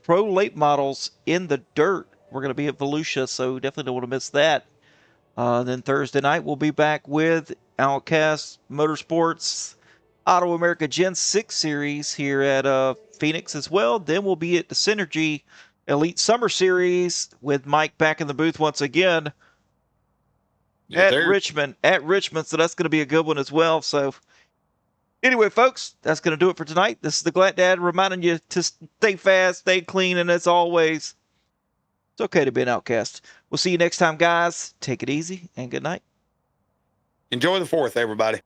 Pro Late Models in the Dirt. We're going to be at Volusia, so definitely don't want to miss that. Then Thursday night, we'll be back with Outcast Motorsports Auto America Gen 6 Series here at Phoenix as well. Then we'll be at the Synergy Elite Summer Series with Mike back in the booth once again at Richmond. So that's going to be a good one as well. So anyway, folks, that's going to do it for tonight. This is the Glad Dad reminding you to stay fast, stay clean, and as always, it's okay to be an outcast. We'll see you next time, guys. Take it easy and good night. Enjoy the 4th, everybody.